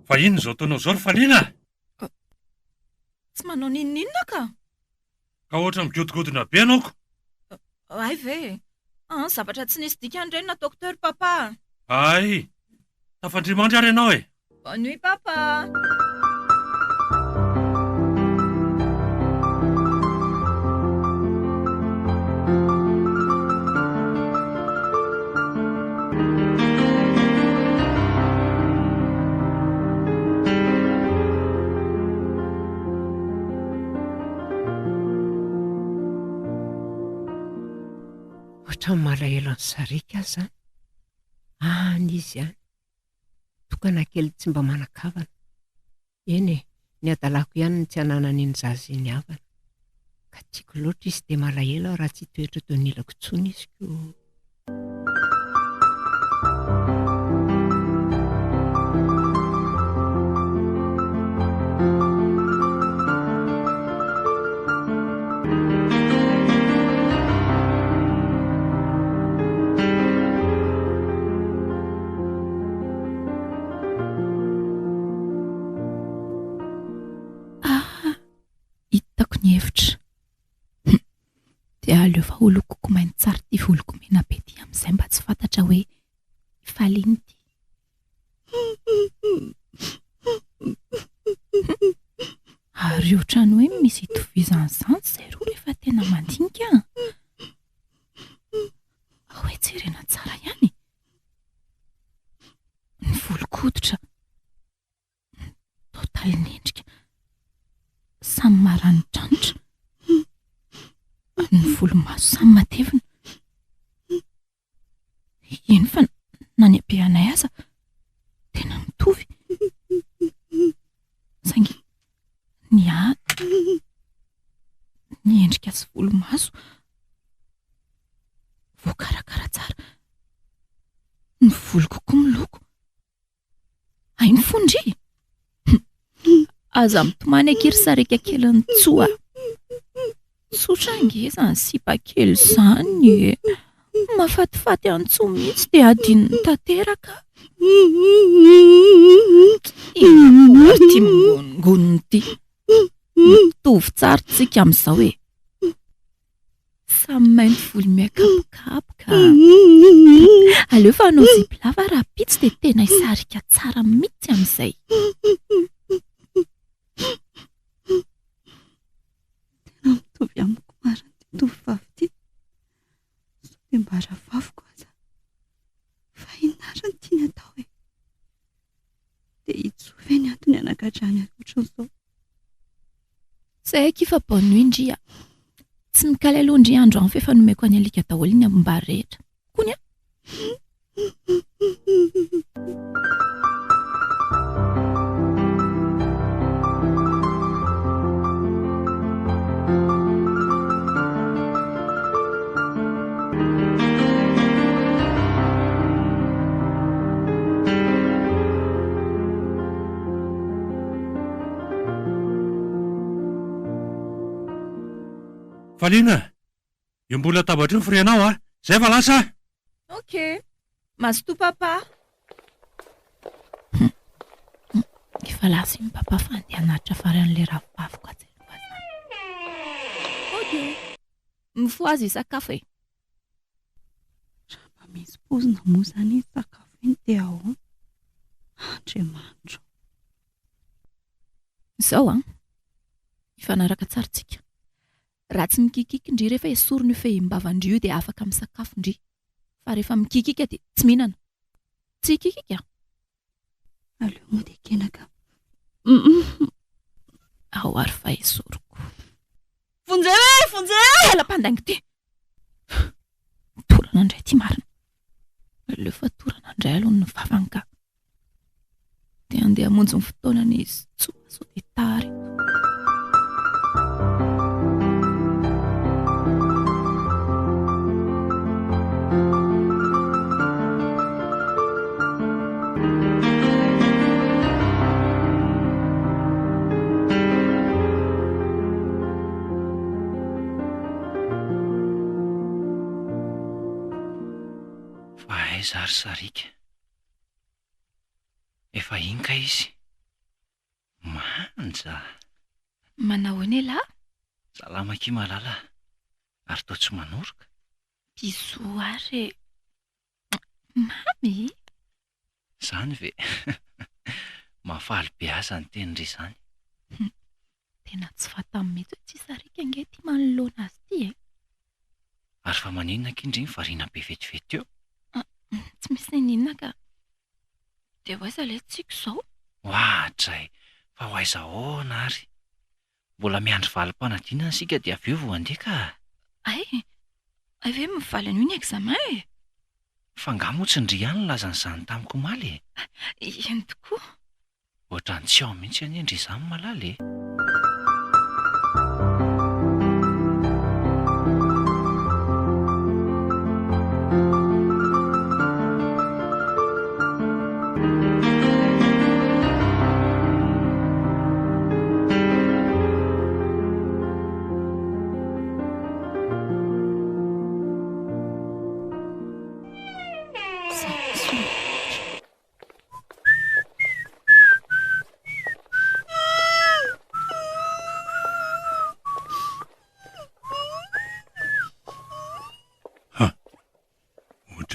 Speaker 2: Fa inona izao ataonao izao ry Faliana?
Speaker 3: Tsy manao ninona ka?
Speaker 2: Ka ohatra migodgodona be anaoko.
Speaker 3: Ay ve? Zavatra tsy nisy dikany ireny na dokter papa.
Speaker 2: Ay, tafandrimandry ary ianao e.
Speaker 3: Bonne nuit papa.
Speaker 4: Ohatra ny malahelo ny sarika azy zany. Izy ihany. Tokana kely tsy mba manakavana. Eny e, ny adalako ihany ny tsy hananany ny zaza iny havana. Ka tiako loatra izy dia malahelo raha tsy toetra toy ny ilako intsony izy koa.
Speaker 3: Ny hevitra dia aleo fa olokoko mainty tsara ty voloko mena be ty amin'izay mba tsy fantatra hoe Faliana ty. Ary ohatrany hoe misy itovizan'izany izay roa rehefa tena mandinika. Hoe jerena tsara ihany. Ny volon-koditra totaly ny endrika samy maranidranitra, ny volomaso samy matevina. Eny fa na ny abeanay aza tena mitovy. Saingy ny endrika sy volomaso voakarakara tsara. Ny volo kokoa miloko. Ay ny fondry. Aza mitomany akiry sarika keliny tsoa. Tsotra ngeza ny sipa kely izany. Mafatifaty antso mihitsy dia adininy tanteraka. Ary ty mingonongonony ty. Mitovy tsara tsika amin'izao e. Samy mainty volo miakapokapoka. Aleo fa hanao zipo lava raha pitsy dia tena hisarika tsara mihitsy amin'izay.
Speaker 5: Tena mitovy amiko marina ty tovovavy ty. Sao dia mba ravaviko aza. Fa inona ary ny tiany atao e? Dia hitsovy ny antony anagadrany ohatran'izao.
Speaker 3: Tsy haiko fa bonne nuit Ndria. Tsy mikaly aloha Ndria androany fa efa nomeko any alika daholo ny ambary rehetra. Kony a?
Speaker 2: Faliana, io mbola tabatra io firenao a. Zay fa lasa.
Speaker 3: Ok, mazotoa papa. Efa lasa iny papa fa andeha hanatitra faran'ilay ravavaviko ajeloha zany. Ok, mifoha azy sakafo e.
Speaker 5: Raha misy pozina moa zany iny sakafo iny dia ahoana? Andriamanitra.
Speaker 3: Izao ifanaraka tsara tsika. Raha tsy mikikika indri rehefa esorina io fehimbavandrio dia afaka misakafo indri. Fa rehefa mikikika dia tsy mihinana. Tsy kikika.
Speaker 5: Aleo moa dia kenaka.
Speaker 3: Ao ary fa esoriko.
Speaker 5: Fonjey!
Speaker 3: Ela mpandaingo ty. Torana indray ty marina. Aleo fa torana indray aloha ny vavany ka. Dia andeha hamonjy ny fotoanany izy tsoa sao dia tary.
Speaker 6: Zary sarika. Efa iny ka izy. Manja.
Speaker 3: Manao eny lahy?
Speaker 6: Salama ki malala. Ary toa tsy manoroka.
Speaker 3: Bisou ary. Mamy.
Speaker 6: Zany ve. Mafaly be asa ny tenindry izany.
Speaker 3: Tena tsy fatamy mihitsy tsy sarika ange ty manoloana azy ty e.
Speaker 6: Ary fa maninona kindry ny variana be vetivety eo.
Speaker 3: Tsy misy ninona ka. Dia ho aiza ilay tsiko izao?
Speaker 6: Hoatray, fa ho aiza ahoana ary. Mbola miandry valim-panadinana sika dia avy eo vao andeha ka.
Speaker 3: Ay ve mivaly an'io ny examen e?
Speaker 6: Fa nga moa tsy ndry ihany lazan'izany tamiko maly e.
Speaker 3: Iny tokoa.
Speaker 6: Ohatrany tsy ao mihitsy any endry izany malala e.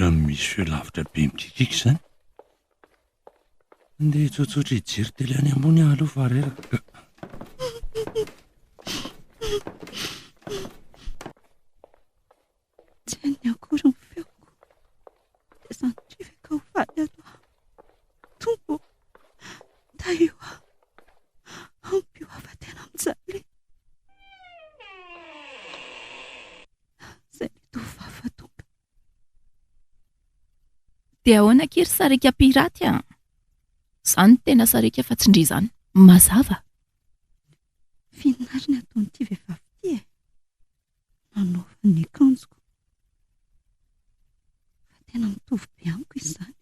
Speaker 2: Misy feolavitra be mikikika izany. Andeha tsotsotra hijery tele any ambony aloha fa reraka.
Speaker 5: Tsy any akory ny feoko. Dia santrivaka ho valy aloha. Tombo. Taio ampio afa tena mijaly. Izay ny tovavy tonga.
Speaker 3: Dia ahoana kiry sarika piraty a? Zany tena sarika fa tsy ndry izany. Mazava.
Speaker 5: Fihinariny ataon'ity vehivavy ity e. Nanaovany ny akanjoko. Fa tena mitovy be amiko izany.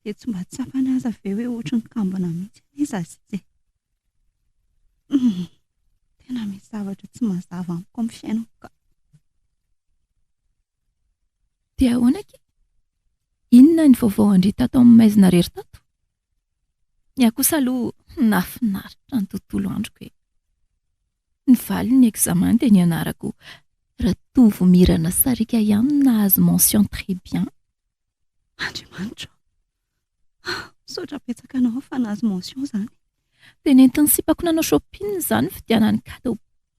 Speaker 5: Dia tsy mba tsapany aza ve hoe ohatry ny kambana mihitsy izy azy izay. Tena misy zavatra tsy mazava amiko amin'ny fiainako ka.
Speaker 3: Dia ahoana ki? Inona ny vaovao andry tato amin'ny maizina rery tato? Ny akosa aloha nafinaritra ny tontolo androko e. Ny valy ny examen dia ny anarako Ratovo Mirana Sarika ihany nahazo mention très bien.
Speaker 5: Andriamanitra. Misaotra betsaka anao fa nahazo mention izany.
Speaker 3: Dia nentin'ny sipako nanao shopping izany fidianany cadeau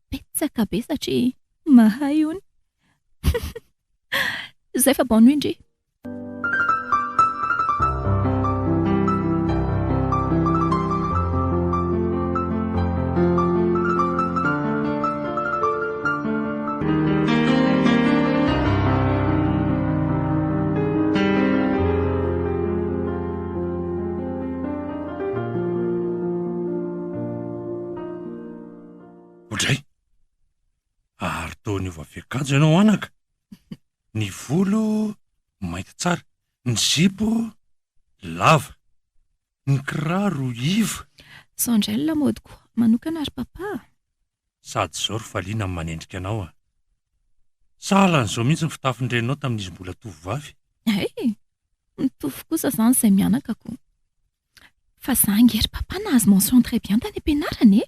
Speaker 3: betsaka be satria mahay hony. Izay fa bonne nuit indri.
Speaker 2: Odray, ary toa ny ovafiakanjo ianao anaka. Ny volo mainty tsara, ny zipo lava, ny kiraro iva.
Speaker 3: Sao indray ny lamodiko manokana ary papa.
Speaker 2: Sady zao ry Faliana ny manendrika anao a. Sahalan'izao mihitsy ny fitafindrenao tamin'izy mbola tovovavy.
Speaker 3: Mitovy kosa izany izay mianakako. Fa za ngery papa nahazo mention très bien tany am-pianarana e.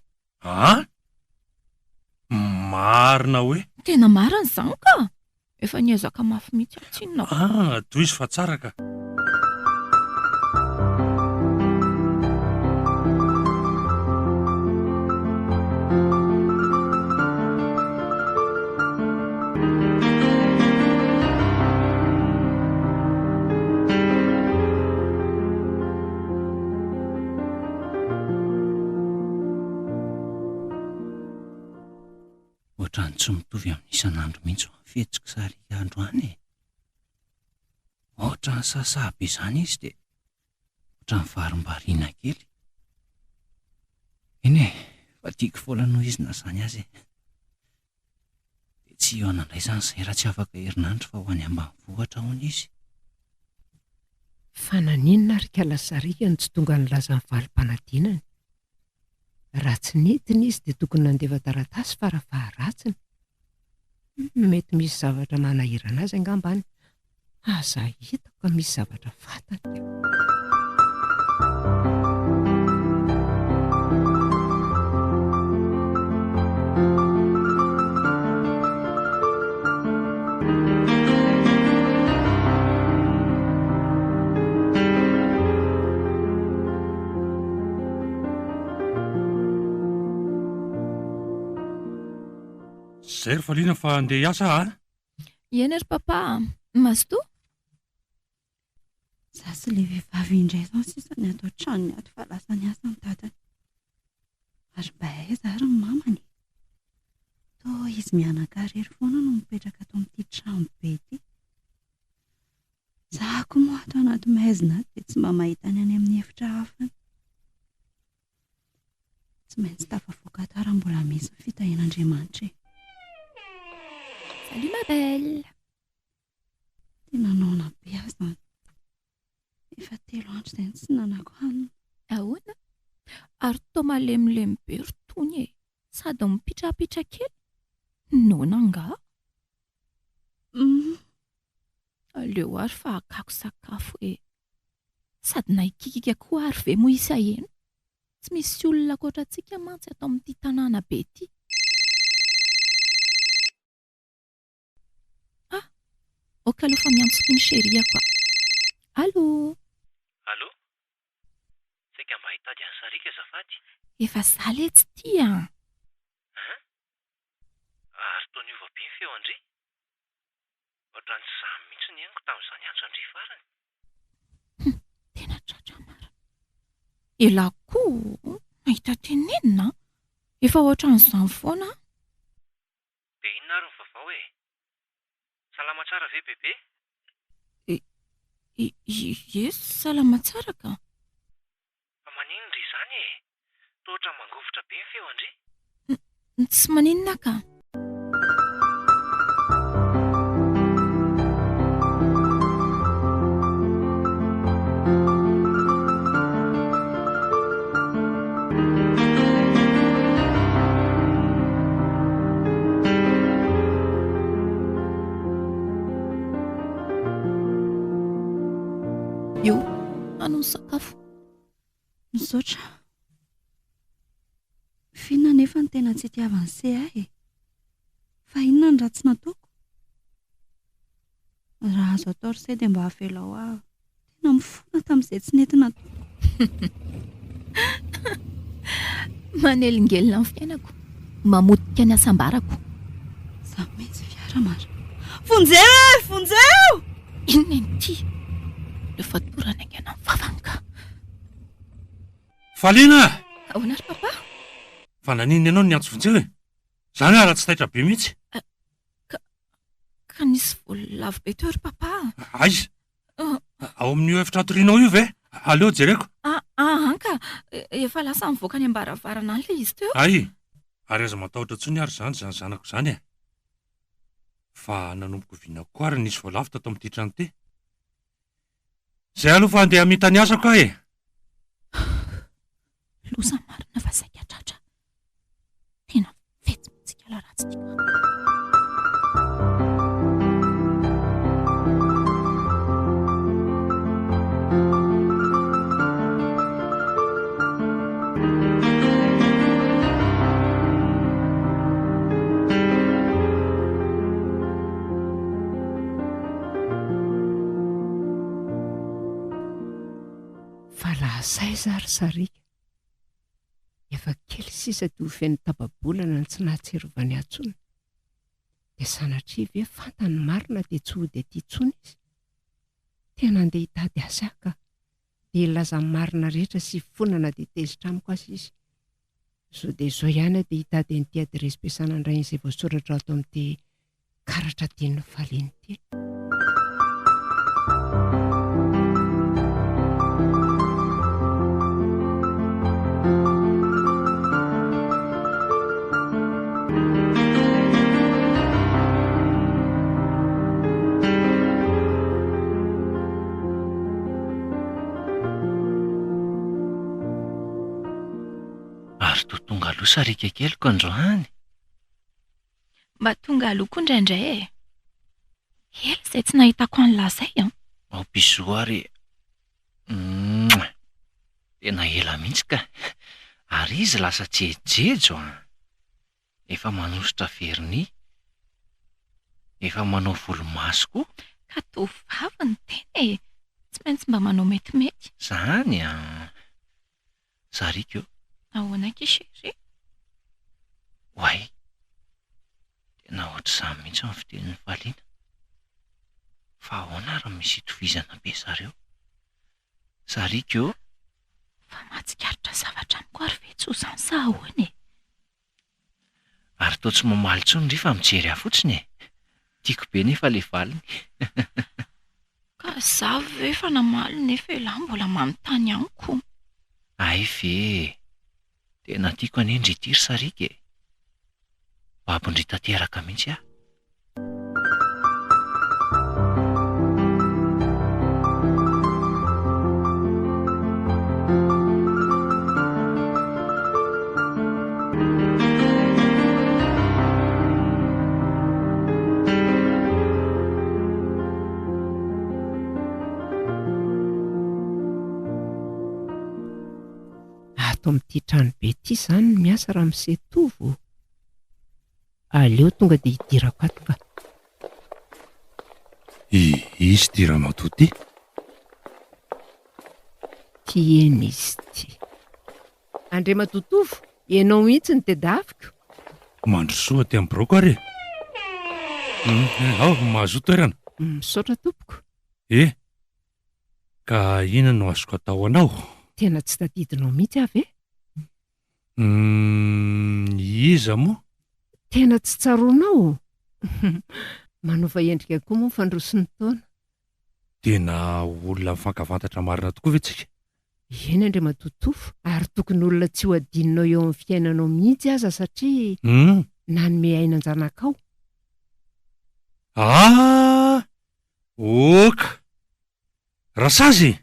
Speaker 2: Marina hoe?
Speaker 3: Tena marina izany ka. Efa niezaka mafy mihitsy atsinona.
Speaker 2: Toy izy fa tsara ka.
Speaker 6: Ohatrany tsy mitovy amin'ny isan'andro mihitsy ho fihetsika sary andro any e. Ohatrany sasaby izany izy dia ohatrany varim-bariana kely. Eny e, fa tiako foana noho izy na izany azy e. Dia tsy eo anandray izany izay raha tsy afaka herinandro fa ho any ambanivohitra hono izy.
Speaker 4: Fa naninona ry kalasarika ny tsy tonga nilaza ny valim-panadinany? Raha tsy netiny izy dia tokony nandefa taratasy farafaharatsiny. Mety misy zavatra manahirana azy angambany. Aza hitako ka misy zavatra fantany.
Speaker 2: Zay ry Faliana fa andeha hiasa a?
Speaker 3: Eny ry papa, masto?
Speaker 5: Za sy ilay vehivavy indray izao sisa ny ato an-tranony ato fa lasa niasa ny dadany. Ary mba aiza ary ny mamany? Toa izy mianakarery foana no mipetraka ato amin'ity trano be ity. Za koa moa ato anaty maizina ato dia tsy mba mahita ny any amin'ny efitra hafany. Tsy maintsy tafavoaka tara mbola misy ny fitahian'Andriamanitra e.
Speaker 3: Salut ma belle.
Speaker 5: Tena naona be aho izany. Efa 3 andro izay tsy nanako hanina.
Speaker 3: Ahoana? Ary toa malemilemy be ry tony e. Sady mipitrapitra kely. Nona nga? Aleo ary fa hakako sakafo e. Sady naikikika koa ary ve mo isa eno. Tsy misy olona ankoatrantsika mantsy ato amin'ity tanàna be ity. Oka aloha fa miantso ny chérie kwa. Allô?
Speaker 6: Allô? Saika mba hitady any sarika azafady.
Speaker 3: Efa zaly etsy tia.
Speaker 6: Ary toa niova be ny feo Andry. Ohatrany tsy zany mihitsy ny henoko tamin'izany antso Andry farany.
Speaker 3: Tena tratra marina. Ela koa mahita tenenina. Efa ohatran'izany foana.
Speaker 6: Dia inona ary ny vaovao e? Salama tsara ve bebe?
Speaker 3: Yes, salama tsara ka.
Speaker 6: Fa maninona ry izany e? Toa ohatrany mangovitra be ny feo Andry.
Speaker 3: Tsy maninona ka. Io, ano ny sakafo.
Speaker 5: Misaotra. Fiona nefa ny tena tsy itiavany se ahy e. Fa inona ny ratsy nataoko? Raha azo atao ry se dia mba havelao aho. Tena mifona tamin'izay tsy nentina.
Speaker 3: Manelingelina ny fiainako. Mamotika ny asambarako.
Speaker 5: Za mihitsy fiara mara. Fonjeo! Fonjeo!
Speaker 3: Inona ity? Efa torana aingana ny vavany ka.
Speaker 2: Faliana!
Speaker 3: Ahoana ry papa?
Speaker 2: Fa naninona ianao ny antso vonjeo e? Zany ara tsy taitra be mihitsy.
Speaker 3: Ka nisy voalavo be teo ry papa.
Speaker 2: Aiza? Ao amin'io efitra atorianao io ve? Aleo jereko.
Speaker 3: Anka, efa lasa mivoaka ny ambaravarana an'ilay izy teo.
Speaker 2: Ay, ary aza matahotra tsony ary zany zanako izany e. Fa nanomboka viana koa ary nisy voalavo tato amin'ity trano ity. Zay aloha fa andeha hamita ny asa ka e.
Speaker 3: Loza marina fa saika tratra. Tena fetsy tika.
Speaker 4: Fa lahasaiza ary Sarika, efa kely sisa dia ho feno tapa-bolana ny tsy nahatserovany atsony, dia sanatria ve fantany marina dia tsy hody aty intsony izy. Tena andeha hitady asa ka dia ilaza marina rehetra sy fonana dia tezitra amiko azy izy. Zo dia izao ihany dia hitady an'ity adresy mpiasana indray izay voasoratra ato amin'ity karatra tiany faliany ity.
Speaker 6: Ary toa tonga aloha Sarika keliko androany.
Speaker 3: Mba tonga aloha koa indraindray e. Ela izay tsy nahitako any lazay an.
Speaker 6: Ao biso ary. Tena ela mihitsy ka. Ary izy lasa jejejo an. Efa manositra verni. Efa manao volomaso koa.
Speaker 3: Ka tovavy ny tena e. Tsy maintsy mba manao metimety.
Speaker 6: Zany an. Sarika io.
Speaker 3: Ahoana kishery?
Speaker 6: Hoay. Tena ohatr'izany mihitsy ny fitenin'ny faliana. Fa ahoana ary misy itovizana be zareo. Sarika io.
Speaker 3: Fa mahatsikaritra zavatra amiko ary ve tsy ho izany sa ahoana e?
Speaker 6: Ary toa tsy mamaly intsony ry fa mijery ahy fotsiny e. Tiako be nefa le valiny.
Speaker 3: Ka zavy ve fa namaly nefa ilahy mbola manontany amiko.
Speaker 6: Ay ve. Tena tiako anendry ity ry Sarika e. Babondry tanteraka mihitsy aho.
Speaker 4: Ato amin'ity trano be ity izany ny miasa raha misetovo. Aleo tonga dia hidirako ato ka.
Speaker 2: Izy ty Ramatoa ty?
Speaker 4: Tieny izy ty. Andriamatotovo, ianao mihitsy ny tedaviko.
Speaker 2: Mandrosoa ty amin'ny broko ary. Ao, mahazo toerana.
Speaker 4: Misaotra tompoko.
Speaker 2: Ka inona no azoko atao anao?
Speaker 4: Tena tsy tadidinao mihitsy avy e?
Speaker 2: Iza moa?
Speaker 4: Tena tsy tsaroanao. Manova endrika koa moa fandrosiny taona.
Speaker 2: Tena olona mifankavantatra marina tokoa ve tsika?
Speaker 4: Eny Andriamatotovo, ary tokony olona tsy ho adinonao eo amin'ny fiainanao mihitsy aza satria nanome ainan-janakao.
Speaker 2: Oka! Rasazy!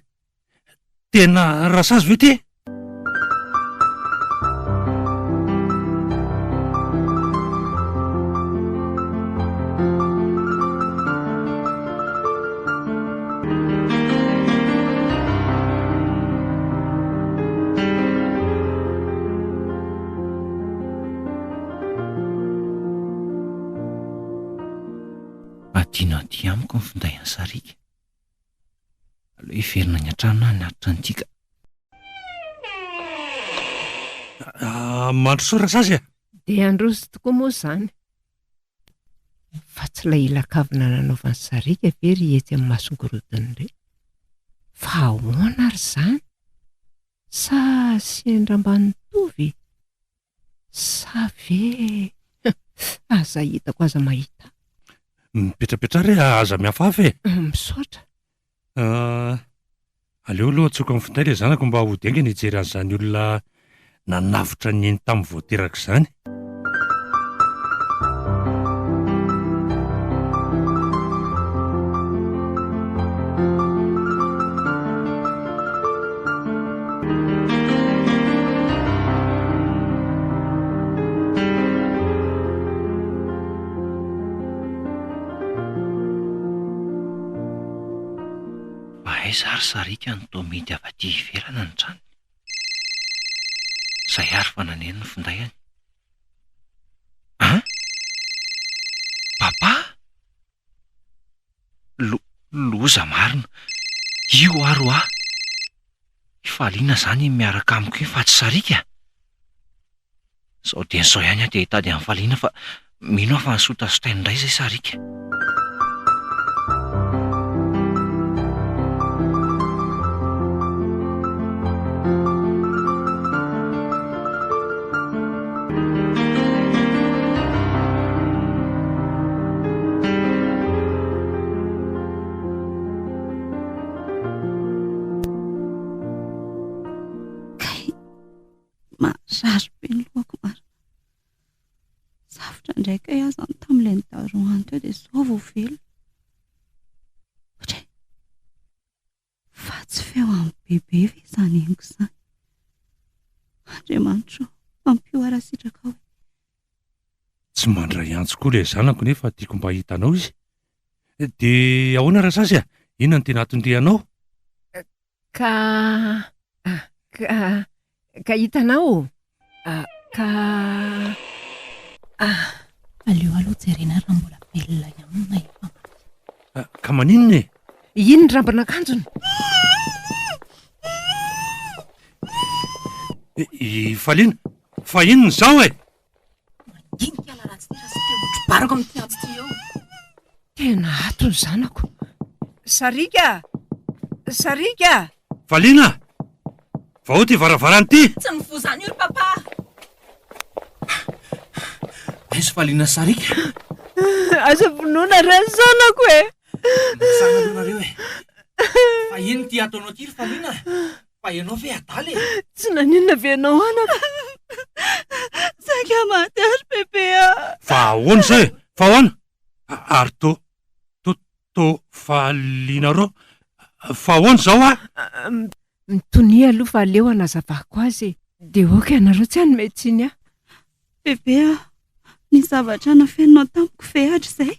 Speaker 2: Tena rasazy ve ty?
Speaker 6: Adino aty amiko ny finday an'i Sarika. Aleo hiverina ny an-tranona ny atotra antika.
Speaker 2: Mandrosoa rasazy a?
Speaker 4: Dia androso tokoa moa izany. Fa tsy ilay ilakavina nanaovan'i Sarika very etsy amin'ny masongorodiny ireny. Fa ahoana ary izany? Sa sendra ambany tovy? Sa ve aza hitako aza mahita?
Speaker 2: Mipetrapetra re aza miafafy e?
Speaker 4: Misaotra.
Speaker 2: Aleo aloha atsoka amin'ny finday le zanako mba ho denga ny hijery an'izany olona nanavotra ny eny tamin'ny voateraka izany.
Speaker 6: aiza ary sarika ny toa mety avy aty ivelana ny trano. Izay ary fa naneno ny findainy. Papa? Loza marina. Io ary ho Faliana izany miaraka amiko io fa tsy sarika. Sao dia sao ihany dia hitady amin'ny Faliana fa mino aho fa nisotasotainy indray izay sarika.
Speaker 5: Sarobe ny lohako marina. Safotra indraika aho izany tamin'ilay nidarohany teo dia izao vao velo. Ohatray, fa tsy feo amin'ny bebe ve izany henoko izany. Andriamanitro, mampio ara-sitraka hoe.
Speaker 2: Tsy mandray antso koa ilay zanako nefa tiako mba hitanao izy. Dia ahoana Rasasy a? Inona no tena hatondehanao?
Speaker 4: Ka hitanao?
Speaker 3: Aleo aloha jerena raha mbola velona ihany efa maty.
Speaker 2: Ka maninona e?
Speaker 4: Ino ny rambana akanjony?
Speaker 2: Faliana, fa inona izao e?
Speaker 3: Mandinika laratsy tera sy teo mitrobarako amin'ny tianjo ty eo.
Speaker 4: Tena ato ny zanako. Sarika!
Speaker 2: Faliana! Va ho ty varavarana ty?
Speaker 3: Tsy mivozany io papa!
Speaker 7: Aiza Faliana sarika?
Speaker 4: Aza vonoina ray ny zanako e!
Speaker 7: Masana aloanareo e. Fa ino ty ataonao ty ry Faliana? Fa ianao ve adaly e?
Speaker 4: Tsy naninona ve ianao anako?
Speaker 5: Saika maty ary bebea.
Speaker 2: Fa ahoana izay? Fa ahoana? Ary to Faliana rô. Fa ahoana izao a?
Speaker 4: Mitonia aloha fa aleo anazavako azy dia oka ianareo tsy hanome tsiny aho.
Speaker 5: Bebea, ny zavatra nafenonao tamiko fehatra izay.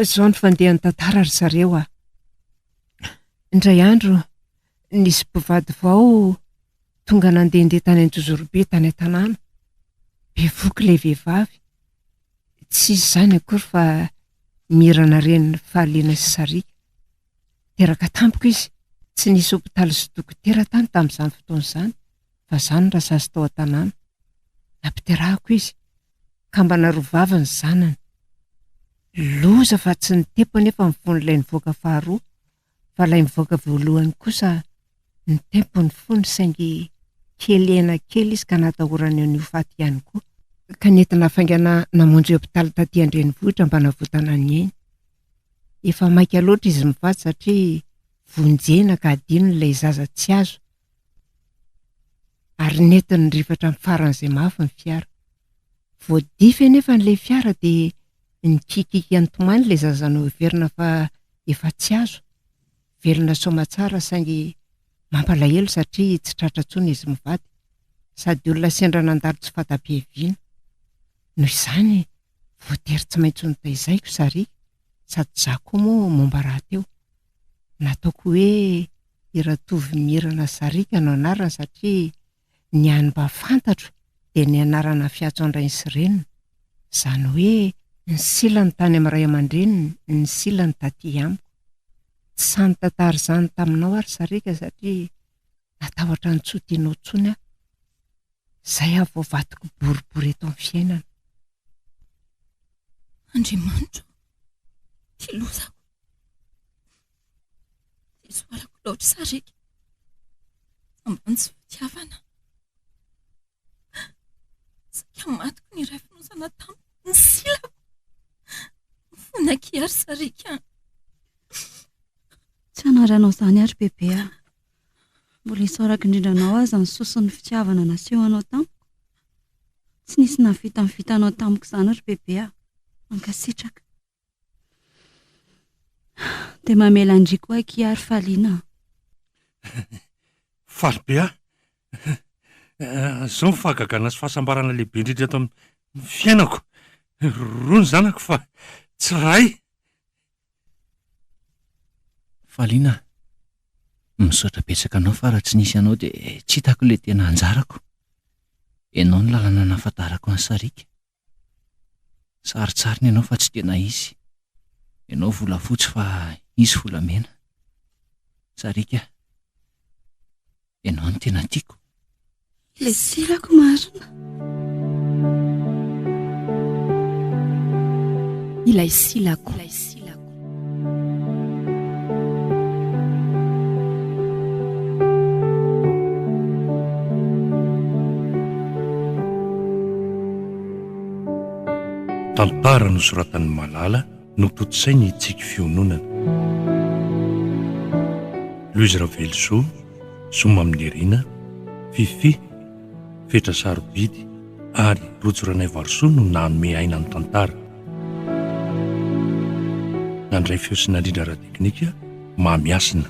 Speaker 4: Izao ny fandehan'ny tantara ry zareo a. Indray andro nisy mpivady vao tonga nandehandeha tany Anjozorobe tany an-tanàna. Be voky ilay vehivavy. Tsy izy izany akory fa mirana reniny Faliana sy Sarika. Teraka tampoko izy. Tsy nisy hopitaly sy dokotera tany tamin'izany fotoana izany, fa izany Rasasy tao an-tanàna. Nampiterahako izy ka mba narovava ny zanany. Loza fa tsy nitempo nefa mifono ilay nivoaka faharoa, fa ilay nivoaka voalohany kosa nitempo ny fony saingy kelyena kely izy ka natahorana eo ny faty ihany koa. Ka nentina hafaingana namonjy hopitaly taty Andrenivohitra mba navotana ny ainy. Efa maika loatra izy mivady satria vonjena ka adino ilay zaza tsy azo. Ary netiny rifatra amin'ny faran'izay mafy ny fiara. Voadify nefa n'ilay fiara dia nikikiky antomany ilay zazanao verina fa efa tsy azo. Velona soamantsara saingy mampalahelo satria tsy tratra intsony izy mivady. Sady olona sendra nandalo tsy fatabeviana. Noho izany voatery tsy maintsy nitaizayko Sarika, sady za koa moa momba raha teo. Nataoko hoe iratovy mirana Sarika no anarana satria ny any mba fantatro dia ny anarana fiatso andrainy sy reniny. Izany hoe ny silany tany amin'ny ray aman-dreniny, ny silany taty amiko. Tsy samy tantara izany taminao ary Sarika satria natahotra ny tsotianao tsony aho. Izay aho vao vadiko boribory eto amin'ny fiainana.
Speaker 3: Andriamanitro, ty lozako. Ty soarako loatra Sarika. Ambany tsy fitiavana. Saika matiko ny iray finosana tamiko ny silako. Mifonaky ary Sarika.
Speaker 5: Tsy anaranao izany ary bebea. Mbola isaoraka indrindranao aza ny soson'ny fitiavana nasehonao tamiko. Tsy nisy navita ny vitanao tamiko izany ary bebea. Mankasitraka. Dia mamela andriako aky ary Faliana.
Speaker 2: Faly be izao mifagagana sy fahasambarana lehibe indrindra eto amin'ny fiainako. Roa ny zanako fa Tsy ray.
Speaker 6: Faliana, misaotra betsaka anao fa raha tsy nisy anao dia tsy hitako ilay tena anjarako. Ianao ny lalana nahafantarako ny Sarika. Saritsariny ianao fa tsy tena izy. Ianao volafotsy fa izy volamena. Sarika, ianao ny tena tiako.
Speaker 5: Ilay silako marina.
Speaker 3: Ilay silako.
Speaker 2: Tantara nosoratan'ny Malala no totosainy itsika fiononana. Louise Ravelso, Soma Minerina, Fifi, Fetra Sarobidy ary Rotsoranay Varso no nanome aina ny tantara. Nandray feo sy nandrindra ara teknika Mamiasina.